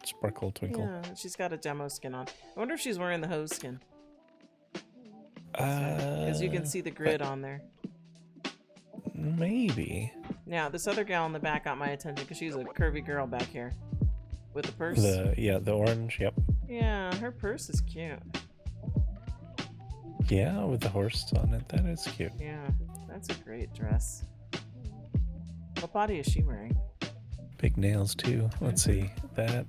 sparkle twinkle. Yeah, she's got a demo skin on. I wonder if she's wearing the Heaux skin. Because you can see the grid on there. Maybe. Now, this other gal in the back got my attention because she's a curvy girl back here with the purse. The orange. Yep. Yeah, her purse is cute. Yeah, with the horse on it. That is cute. Yeah, that's a great dress. What body is she wearing? Big nails too. Let's see. That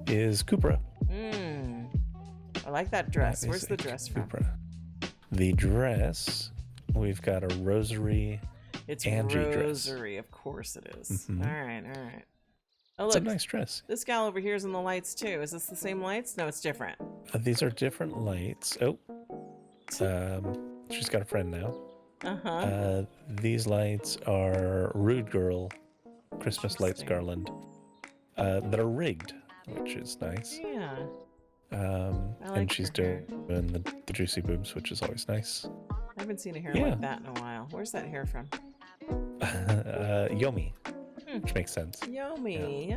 is Cupra. I like that dress. Where's the dress from? Cupra. The dress, we've got a rosary. It's Angie rosary, dress. Of course it is. All right. Oh, look, it's a nice dress. This gal over here is in the lights too. Is this the same lights? No, it's different. These are different lights. Oh, she's got a friend now. These lights are Rude Girl Christmas lights garland that are rigged, which is nice. Yeah. And she's doing the juicy boobs, which is always nice. I haven't seen a hair like that in a while. Where's that hair from? Yomi, which makes sense. Yomi,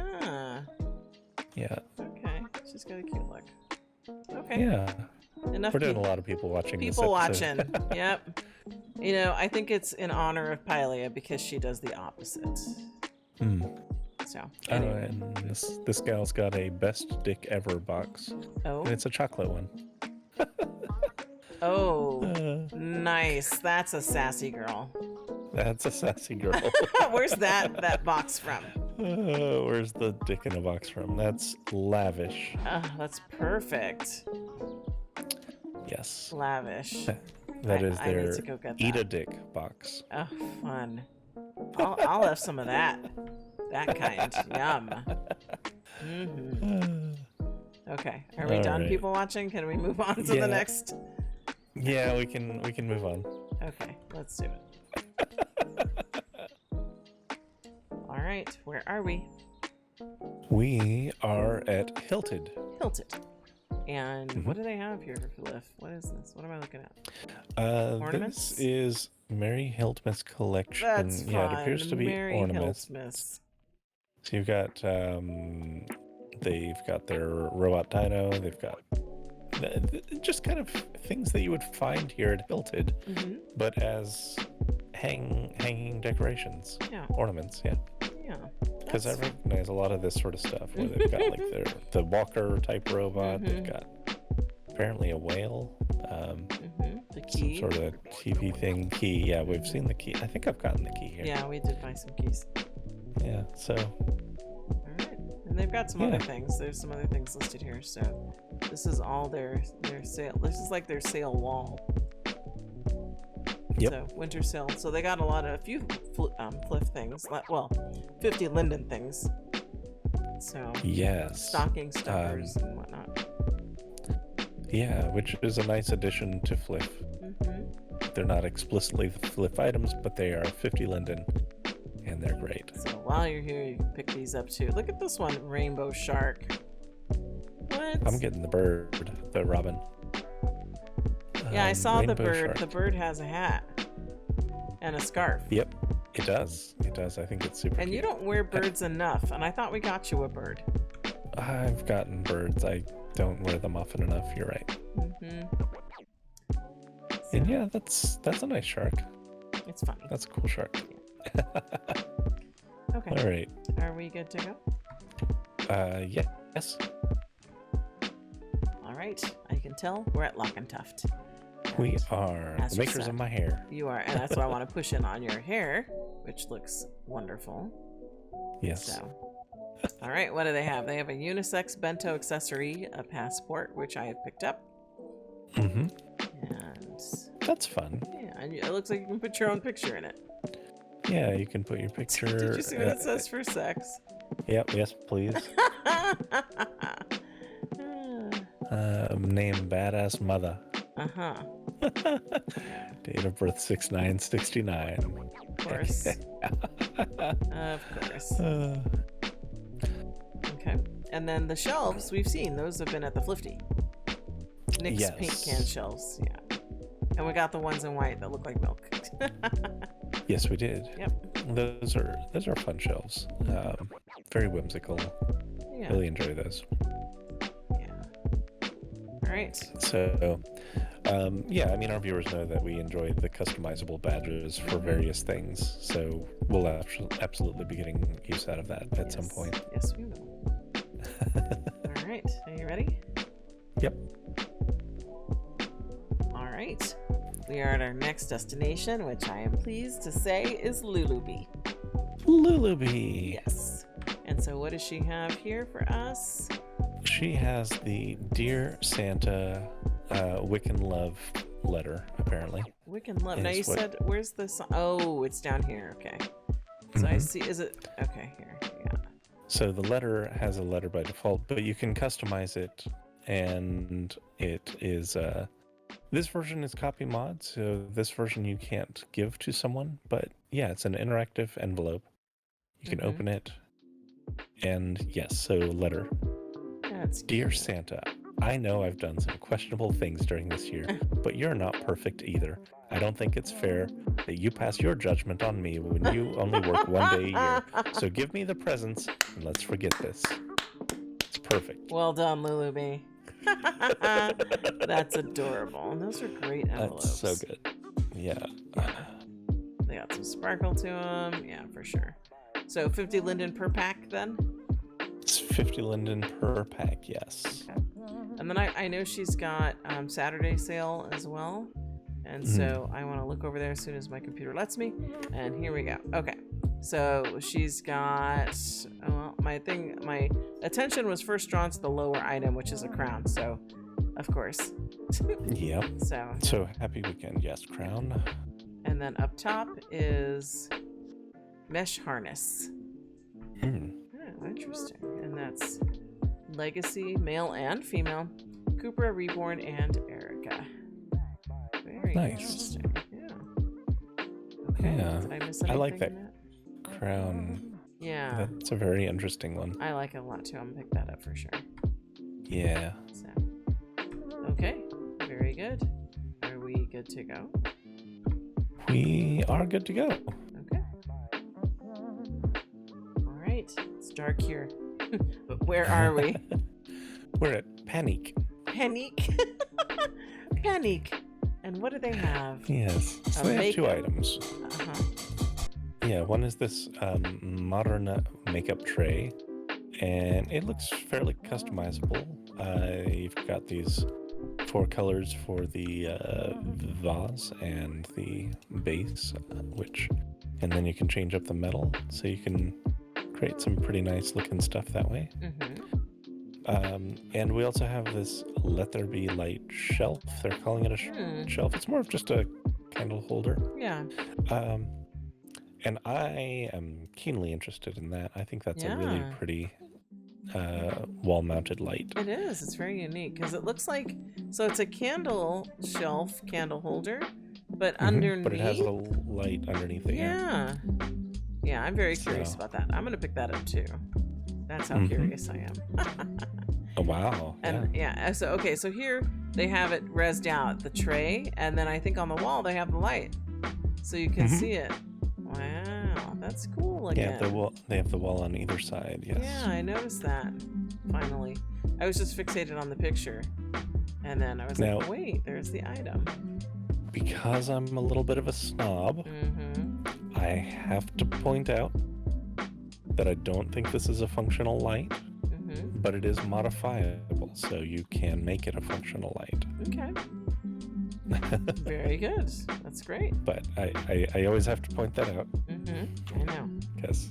yeah. Okay, she's got a cute look. Okay. Yeah. Enough. We're doing a lot of people watching. People watching. Yep. You know, I think it's in honor of Pylia because she does the opposite. So. Anyway. And this gal's got a best dick ever box. Oh. And it's a chocolate one. Oh, nice. That's a sassy girl. That's a sassy girl. Where's that box from? Where's the dick in a box from? That's Lavish. Oh, that's perfect. Yes. Lavish. That is I their need to go get Eat that. a Dick box. Oh, fun. I'll have some of that. That kind. Yum. Okay. Are we done, people watching? Can we move on to the next? Yeah, we can move on. Okay, let's do it. All right, where are we? We are at Hilted. Hilted. And what do they have here for FLF? What is this? What am I looking at? Ornaments? This is Mary Hiltmith's collection. That's fun. Yeah, it appears to be Mary ornaments. Hiltmith's. So you've got they've got their robot dino. They've got just kind of things that you would find here at Hilted, but as hanging decorations, ornaments, yeah. Because I recognize a lot of this sort of stuff where they've got like the walker type robot. They've got apparently a whale, the key, some sort of TV thing. Key, yeah, we've seen the key. I think I've gotten the key here. Yeah, we did buy some keys. Yeah, so. All right, and they've got some other things. There's some other things listed here. So this is all their sale. This is like their sale wall. Yep. So winter sale. So they got a few FLF things. Well, 50 Linden things. So yes, stocking stuffers and whatnot. Yeah, which is a nice addition to FLF. They're not explicitly FLF items, but they are 50 Linden, and they're great. So while you're here, you can pick these up too. Look at this one, Rainbow Shark. What? I'm getting the bird, the robin. Yeah, I saw the bird. Shark. The bird has a hat and a scarf. Yep, it does. It does. I think it's super And cute. you don't wear birds enough, and I thought we got you a bird. I've gotten birds. I don't wear them often enough. You're right. And yeah, that's a nice shark. It's funny. That's a cool shark. Okay. All right. Are we good to go? Yes. All right. I can tell we're at Lock&Tuft. We are the makers of my hair. You are, and that's why I want to push in on your hair, which looks wonderful. Yes. So, all right, what do they have? They have a unisex bento accessory, a passport, which I have picked up. And And that's fun. yeah, and it looks like you can put your own picture in it. Yeah, you can put your picture. Did you see what it says for sex? Yep, yes, please. Name Badass Mother. Uh-huh. Date of birth 6969. Of course. Of course. Okay. And then the shelves we've seen, those have been at the Flifty. Nick's paint can shelves, yeah. And we got the ones in white that look like milk. Yes, we did. Yep. Those are fun shelves. Very whimsical. Yeah. Really enjoy those. Yeah. All right. So, yeah, I mean, our viewers know that we enjoy the customizable badges for various things. So we'll absolutely be getting use out of that at some point. Yes, we will. All right. Are you ready? Yep. All right. We are at our next destination, which I am pleased to say is LuluB. LuluB. Yes. And so what does she have here for us? She has the Dear Santa Wiccan Love letter, apparently. Wiccan Love. Now you said, where's the song? Oh, it's down here. Okay. So I see, is it? Okay, here. Yeah. So the letter has a letter by default, but you can customize it, and it is... this version is copy mod, so this version you can't give to someone, but yeah, it's an interactive envelope. You can open it, and yes, so letter. That's Dear Santa, I know I've done some questionable things during this year, but you're not perfect either. I don't think it's fair that you pass your judgment on me when you only work one day a year. So give me the presents, and let's forget this. It's perfect. Well done, LuluB. That's adorable. Those are great envelopes. That's so good. Yeah. They got some sparkle to them. Yeah, for sure. So 50 Linden per pack then? It's 50 Linden per pack, yes. Okay. And then I know she's got Saturday sale as well. And so I want to look over there as soon as my computer lets me. And here we go. Okay. So she's got, well, my attention was first drawn to the lower item, which is a crown. So, of course. Yep. So happy weekend. Yes, crown. And then up top is mesh harness. Oh, interesting. And that's Legacy, male and female, Cooper, Reborn, and Erica. Very interesting. Yeah. Okay. Yeah. Did I miss anything? I like that crown. Yeah. That's a very interesting one. I like it a lot too. I'm gonna pick that up for sure. Yeah. So, okay. Very good. Are we good to go? We are good to go. Okay. All right. It's dark here. But where are we? We're at Paniq. Paniq. Paniq. And what do they have? Yes. So they have two items. Yeah, one is this modern makeup tray, and it looks fairly customizable. You've got these 4 colors for the vase and the base, and then you can change up the metal, so you can create some pretty nice looking stuff that way. And we also have this Let There Be Light shelf. They're calling it a shelf. It's more of just a candle holder. Yeah. And I am keenly interested in that. I think that's a really pretty wall-mounted light. It is. It's very unique because it looks like, so it's a candle shelf, candle holder, but underneath. But it has a light underneath it. Yeah. Yeah, I'm very curious about that. I'm going to pick that up too. That's how curious I am. Oh, wow. And so here they have it rezzed out, the tray, and then I think on the wall they have the light. So you can see it. Wow, that's cool again. Yeah, they have the wall on either side, yes. Yeah, I noticed that, finally. I was just fixated on the picture. And then I was like, wait, there's the item. Because I'm a little bit of a snob, I have to point out that I don't think this is a functional light, but it is modifiable, so you can make it a functional light. Okay. Very good. That's great. But I always have to point that out. I know. Because,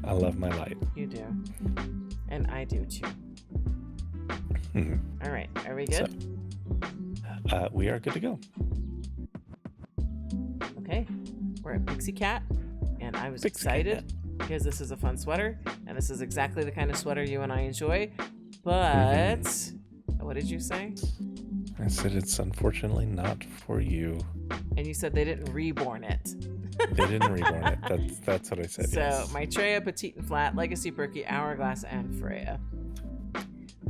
I love my light. You do. And I do too. All right. Are we good? we are good to go. Okay, we're at Pixicat, and I was excited because this is a fun sweater, and this is exactly the kind of sweater you and I enjoy. But what did you say? I said it's unfortunately not for you. And you said they didn't reborn it. They didn't reborn it. That's what I said. So yes. Maitreya, Petite and Flat, Legacy Berkey, Hourglass, and Freya.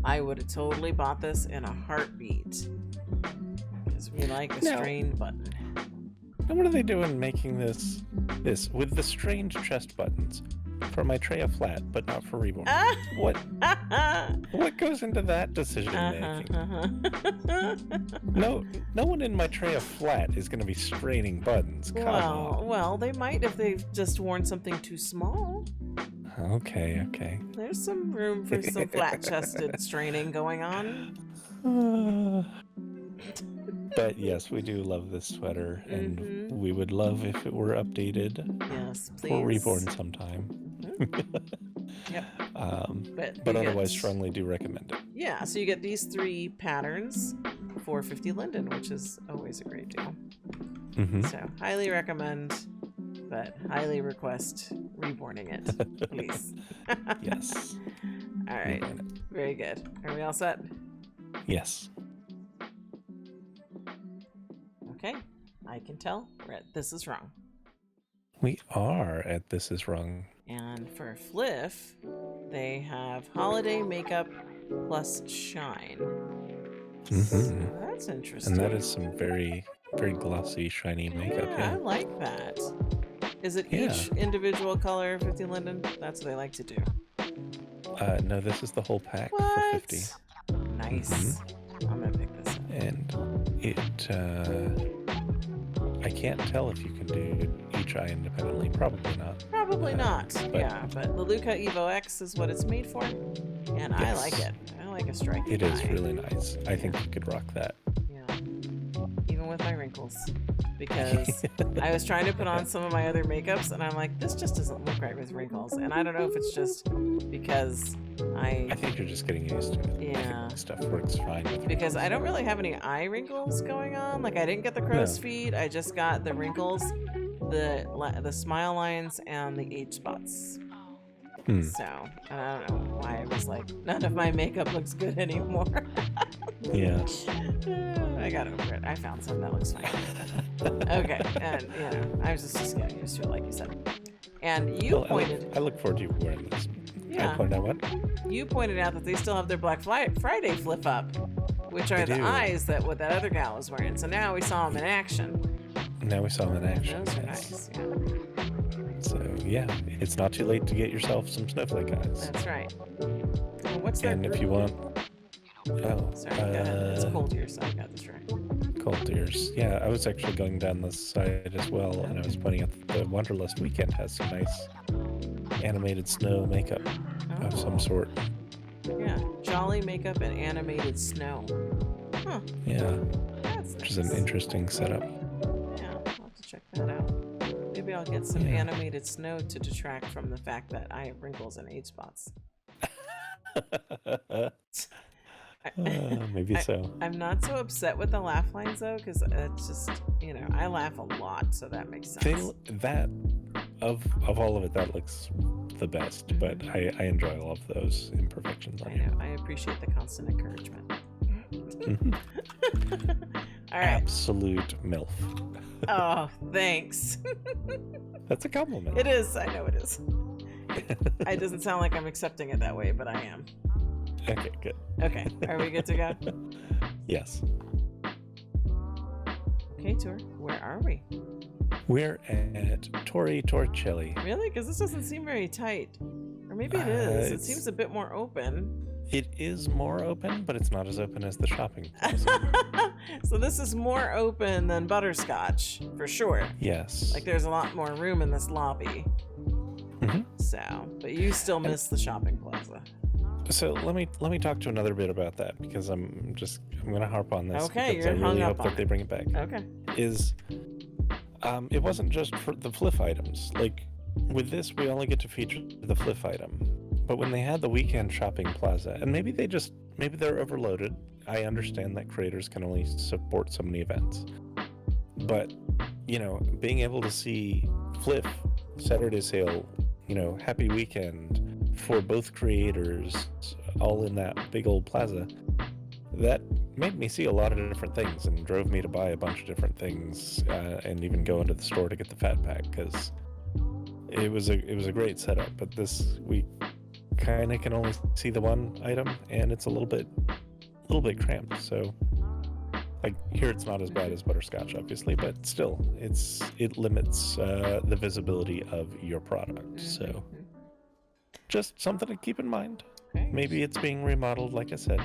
I would have totally bought this in a heartbeat because we like the strained button. And what are they doing making this with the strange chest buttons for Maitreya Flat, but not for Reborn? What goes into that decision making? No one in Maitreya Flat is going to be straining buttons. Come on. Well, they might if they've just worn something too small. Okay. There's some room for some flat-chested straining going on. But yes, we do love this sweater, and we would love if it were updated. Yes, please. Or reborn sometime. Yep. But otherwise, strongly do recommend it. Yeah, so you get these 3 patterns for 50 Linden, which is always a great deal. So highly recommend, but highly request reborning it, please. Yes. All right. Very good. Are we all set? Yes. Okay. I can tell we're at This Is Wrong. We are at This Is Wrong. And for FLF, they have holiday makeup plus shine. So that's interesting. And that is some very, very glossy, shiny makeup. Yeah, I like that. Is it each individual color 50 Linden? That's what they like to do. No, this is the whole pack what? for 50. Nice. I'm going to pick this up. And it, I can't tell if you can do each eye independently. Probably not. Probably not. But LuluB Evo X is what it's made for. And I like it. I like a striking It is eye. really nice. I think you could rock that. Yeah. Even with my wrinkles. Because I was trying to put on some of my other makeups and I'm like, this just doesn't look right with wrinkles. And I don't know if it's just because I think you're just getting used to it. Yeah. I think stuff works fine with because I don't really have any eye wrinkles going on. Like I didn't get the crow's feet. I just got the wrinkles, the smile lines, and the age spots. So, and I don't know why I was like, none of my makeup looks good anymore. Yeah. I got over it. I found something that looks fine. Okay, and I was just getting used to it, like you said. And you pointed. I look forward to you wearing this. Yeah. I pointed out what? You pointed out that they still have their Black Friday flip up, which are the eyes that what that other gal was wearing. So now we saw them in action. Now we saw them in action. Those are nice. Yeah. So yeah, it's not too late to get yourself some snowflake eyes. That's right. What's that? And if you want, sorry, go ahead. It's cold here, so I got this right. Cold ears. Yeah, I was actually going down this side as well, and I was pointing out that the Wanderlust weekend has some nice animated snow makeup of some sort. Yeah, jolly makeup and animated snow. Huh. Yeah. That's which is an interesting setup. Yeah, I'll have to check that out. Maybe I'll get some animated snow to detract from the fact that I have wrinkles and age spots. Maybe so. I'm not so upset with the laugh lines though, because it's just, I laugh a lot, so that makes sense. Of all of it, that looks the best, but I enjoy all of those imperfections on you. I appreciate the constant encouragement. All right. Absolute MILF. Oh, thanks. That's a compliment. It is. I know it is. It doesn't sound like I'm accepting it that way, but I am. Okay, good. Okay, are we good to go? Yes. Okay, Tor, where are we? We're at Tori Torricelli. Really? Because this doesn't seem very tight. Or maybe it is. It seems a bit more open. It is more open, but it's not as open as the shopping plaza. So this is more open than Butterscotch, for sure. Yes. Like there's a lot more room in this lobby. So, but you still miss the shopping plaza. So let me talk to another bit about that because I'm gonna harp on this. Okay, because you're I really hung up hope that they bring it back. Okay. It wasn't just for the FLF items. Like with this, we only get to feature the FLF item. But when they had the weekend shopping plaza, and maybe they're overloaded. I understand that creators can only support so many events, but being able to see FLF, Saturday Sale, happy weekend for both creators all in that big old plaza, that made me see a lot of different things and drove me to buy a bunch of different things, and even go into the store to get the fat pack, because it was a great setup. But this, we kind of can only see the one item, and it's a little bit cramped. So like here, it's not as bad as Butterscotch, obviously, but still, it limits the visibility of your product. So just something to keep in mind. Okay. Maybe it's being remodeled, like I said,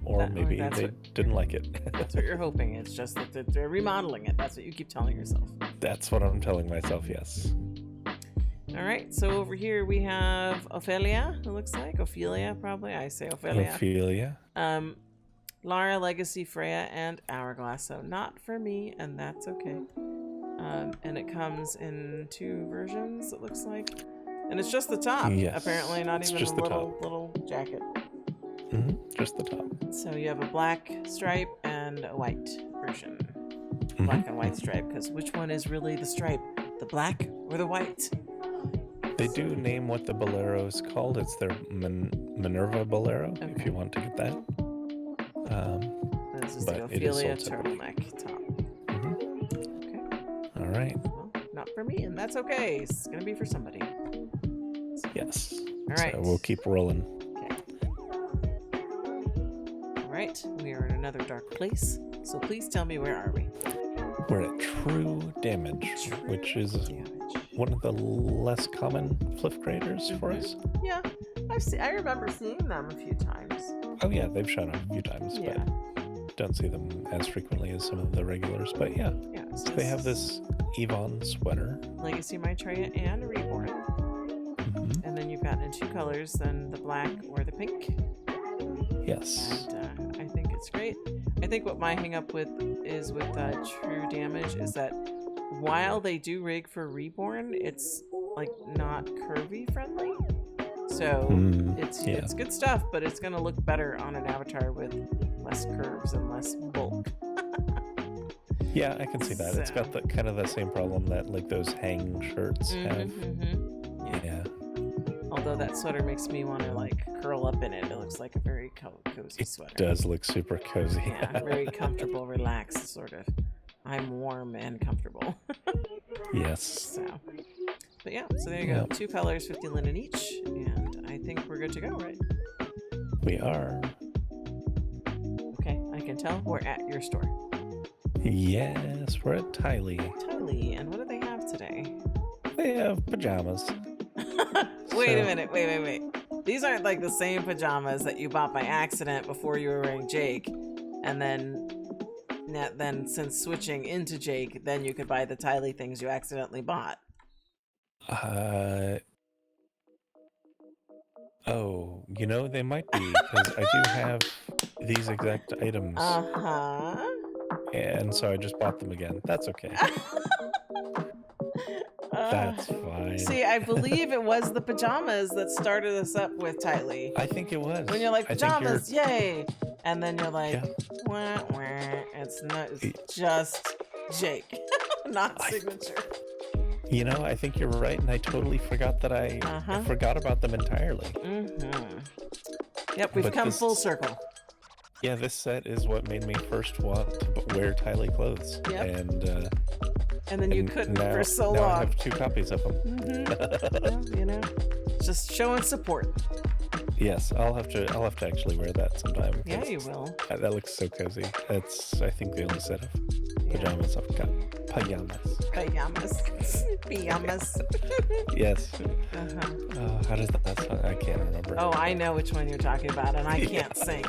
or maybe they didn't like it. That's what you're hoping. It's just that they're remodeling it. That's what you keep telling yourself. That's what I'm telling myself, yes. All right, so over here we have Ophelia, it looks like. Ophelia, probably. I say Ophelia. Ophelia. Lara, Legacy, Freya, and Hourglass. So not for me, and that's okay. And it comes in 2 versions, it looks like. And it's just the top, yes, apparently, not even a little jacket. Mm-hmm. Just the top. So you have a black stripe and a white version. Mm-hmm. Black and white stripe, because which one is really the stripe? The black or the white? They do name what the bolero is called. It's their Minerva bolero, okay, if you want to get that. This is the Ophelia turtleneck top. Mm-hmm. Okay. All right. Well, not for me, and that's okay. It's going to be for somebody. Yes. All right. So we'll keep rolling. Okay. All right. We are in another dark place. So please tell me, where are we? We're at True Damage, which is one of the less common FLF creators for us. Yeah. I remember seeing them a few times. Oh yeah, they've shown up a few times, but don't see them as frequently as some of the regulars. But yeah. So they have this Yvonne sweater. Legacy, Maitreya, and Reborn. Mm-hmm. And then you've got in 2 colors, then the black or the pink. Yes. And I think it's great. I think what my hang up with True Damage is that while they do rig for Reborn, it's like not curvy friendly. So it's good stuff, but it's gonna look better on an avatar with less curves and less bulk. Yeah, I can see that. It's got the kind of the same problem that like those hang shirts have. Mm-hmm. Yeah. Although that sweater makes me want to like curl up in it. It looks like a very cozy sweater. It does look super cozy. Yeah, very comfortable, relaxed, sort of. I'm warm and comfortable. Yes. So there you go. 2 colors, 50 linen each, and I think we're good to go, right? We are. Okay, I can tell we're at your store. Yes, we're at Tylie. Tylie, and what do they have today? They have pajamas. Wait a minute, wait. These aren't like the same pajamas that you bought by accident before you were wearing Jake, and then since switching into Jake, then you could buy the Tylie things you accidentally bought. Oh, they might be, because I do have these exact items. Uh-huh. And so I just bought them again. That's okay. That's fine. See, I believe it was the pajamas that started us up with Tylie. I think it was. When you're like, pajamas, yay! And then you're like, wah, wah. It's just Jake, not signature. I think you're right, and I totally forgot that I forgot about them entirely. Mm-hmm. Yep, we've come full circle. Yeah, this set is what made me first want to wear Tylie clothes. Yep. And then you couldn't for so long. Now I have 2 copies of them. Mm-hmm. Well, just showing support. Yes, I'll have to actually wear that sometime. Yeah, you will. That looks so cozy. That's, I think, the only set of pajamas I've got. Pajamas. Yes. How does that sound? I can't remember. Oh, I know which one you're talking about, and I can't sing.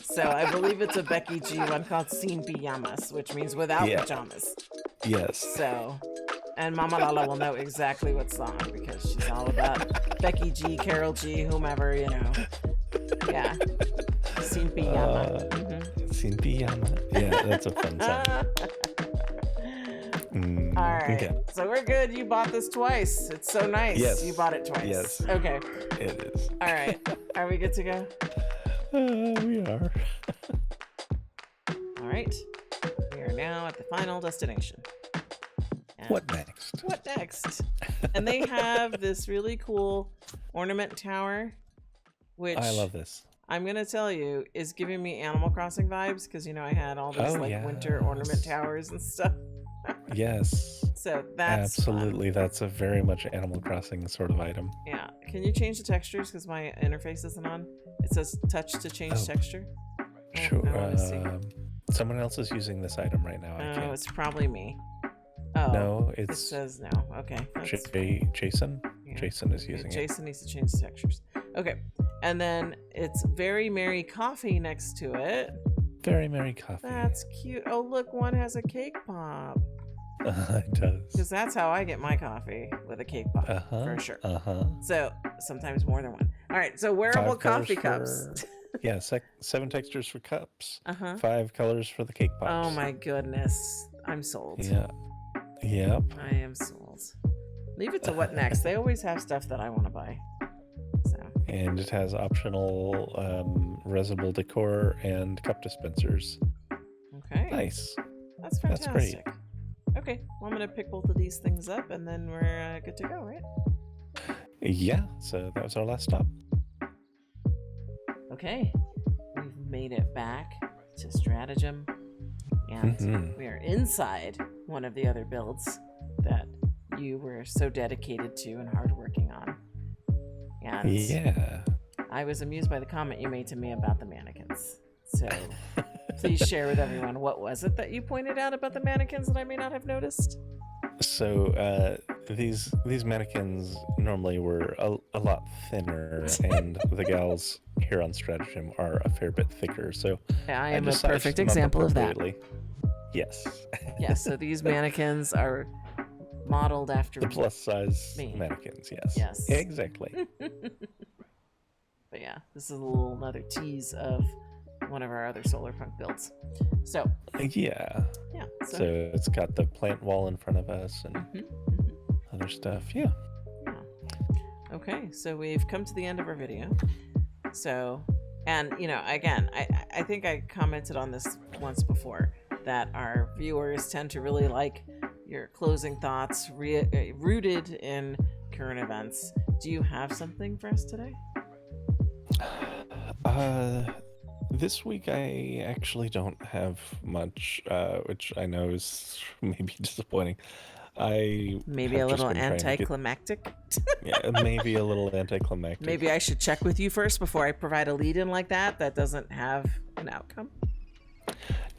So I believe it's a Becky G one called Sin Pijamas, which means without pajamas. Yes. So, and Mama Lala will know exactly what song, because she's all about Becky G, Carol G, whomever, Yeah. Sin Pijama. Sin Pijama. Yeah, that's a fun song. All right. Okay. So we're good. You bought this twice. It's so nice. Yes. You bought it twice. Yes. Okay. It is. All right. Are we good to go? We are. right. We are now at the final destination. And what next? What next? And they have this really cool ornament tower, which I love this. I'm going to tell you is giving me Animal Crossing vibes because, you know, I had all these winter ornament towers and stuff. Yes. So that's absolutely fun. That's a very much Animal Crossing sort of item. Yeah. Can you change the textures because my interface isn't on? It says touch to change texture. Sure. Someone else is using this item right now. I can't. It's probably me. Oh, no, it says no. Okay. Jason? Yeah. Jason is using it. Jason needs to change the textures. Okay. And then it's Very Merry Coffee next to it. Very Merry Coffee. That's cute. Oh, look, one has a cake pop. It does. Because that's how I get my coffee, with a cake pop, for sure. So sometimes more than one. All right, so wearable coffee cups. Yeah, 7 textures for cups. 5 colors for the cake pops. Oh my goodness. I'm sold. Yeah. Yep. I am sold. Leave it to what next? They always have stuff that I want to buy. So. And it has optional resible decor and cup dispensers. Okay. Nice. That's fantastic. That's great. Okay, well, I'm going to pick both of these things up and then we're good to go, right? Yeah, so that was our last stop. Okay, we've made it back to Stratagem, and we are inside one of the other builds that you were so dedicated to and hardworking on. And yeah, I was amused by the comment you made to me about the mannequins. So please share with everyone, what was it that you pointed out about the mannequins that I may not have noticed? So these mannequins normally were a lot thinner, and the gals here on Stratagem are a fair bit thicker. So I am a perfect example of that. Yes. Yes. So these mannequins are modeled after the plus size mannequins. Yes. Yes. Exactly. But yeah, this is another tease of one of our other solar punk builds. So yeah. So it's got the plant wall in front of us and other stuff. Yeah. Okay, so we've come to the end of our video. So, and you know, again, I think I commented on this once before that our viewers tend to really like your closing thoughts rooted in current events. Do you have something for us today? This week I actually don't have much, which I know is maybe disappointing. Maybe a little anticlimactic. Yeah, maybe a little anticlimactic. Maybe I should check with you first before I provide a lead-in like that doesn't have an outcome.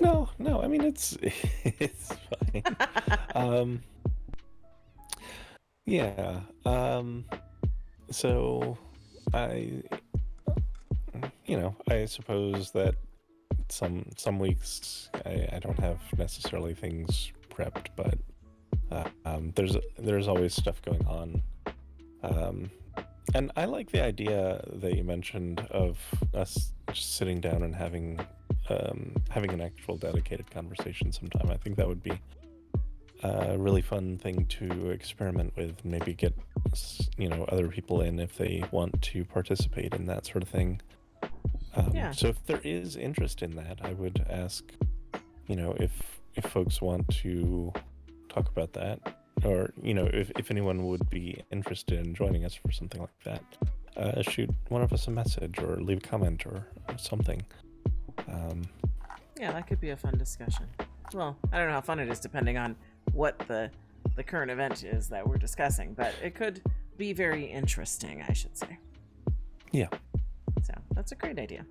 No. I mean, it's fine. Yeah. So I suppose that some weeks I don't have necessarily things prepped, but there's always stuff going on. And I like the idea that you mentioned of us just sitting down and having an actual dedicated conversation sometime. I think that would be a really fun thing to experiment with. Maybe get other people in if they want to participate in that sort of thing. So if there is interest in that, I would ask, if folks want to talk about that, or if anyone would be interested in joining us for something like that, shoot one of us a message or leave a comment or something. Yeah, that could be a fun discussion. Well, I don't know how fun it is depending on what the current event is that we're discussing, but it could be very interesting, I should say. Yeah. So that's a great idea.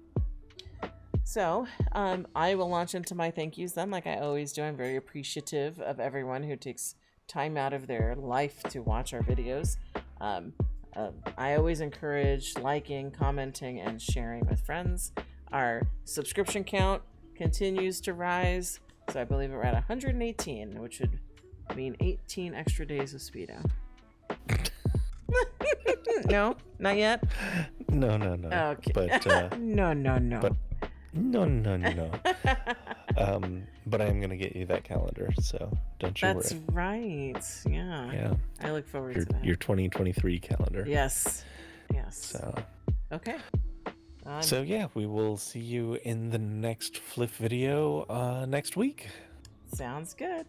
So I will launch into my thank yous then, like I always do. I'm very appreciative of everyone who takes time out of their life to watch our videos. I always encourage liking, commenting, and sharing with friends. Our subscription count continues to rise, so I believe we're at 118, which would mean 18 extra days of Speedo. No, not yet. No. Okay. But no. But no. But I am gonna get you that calendar, so don't you worry. That's right. Yeah. I look forward to that. Your 2023 calendar. Yes. So. Okay. So yeah, we will see you in the next flip video next week. Sounds good.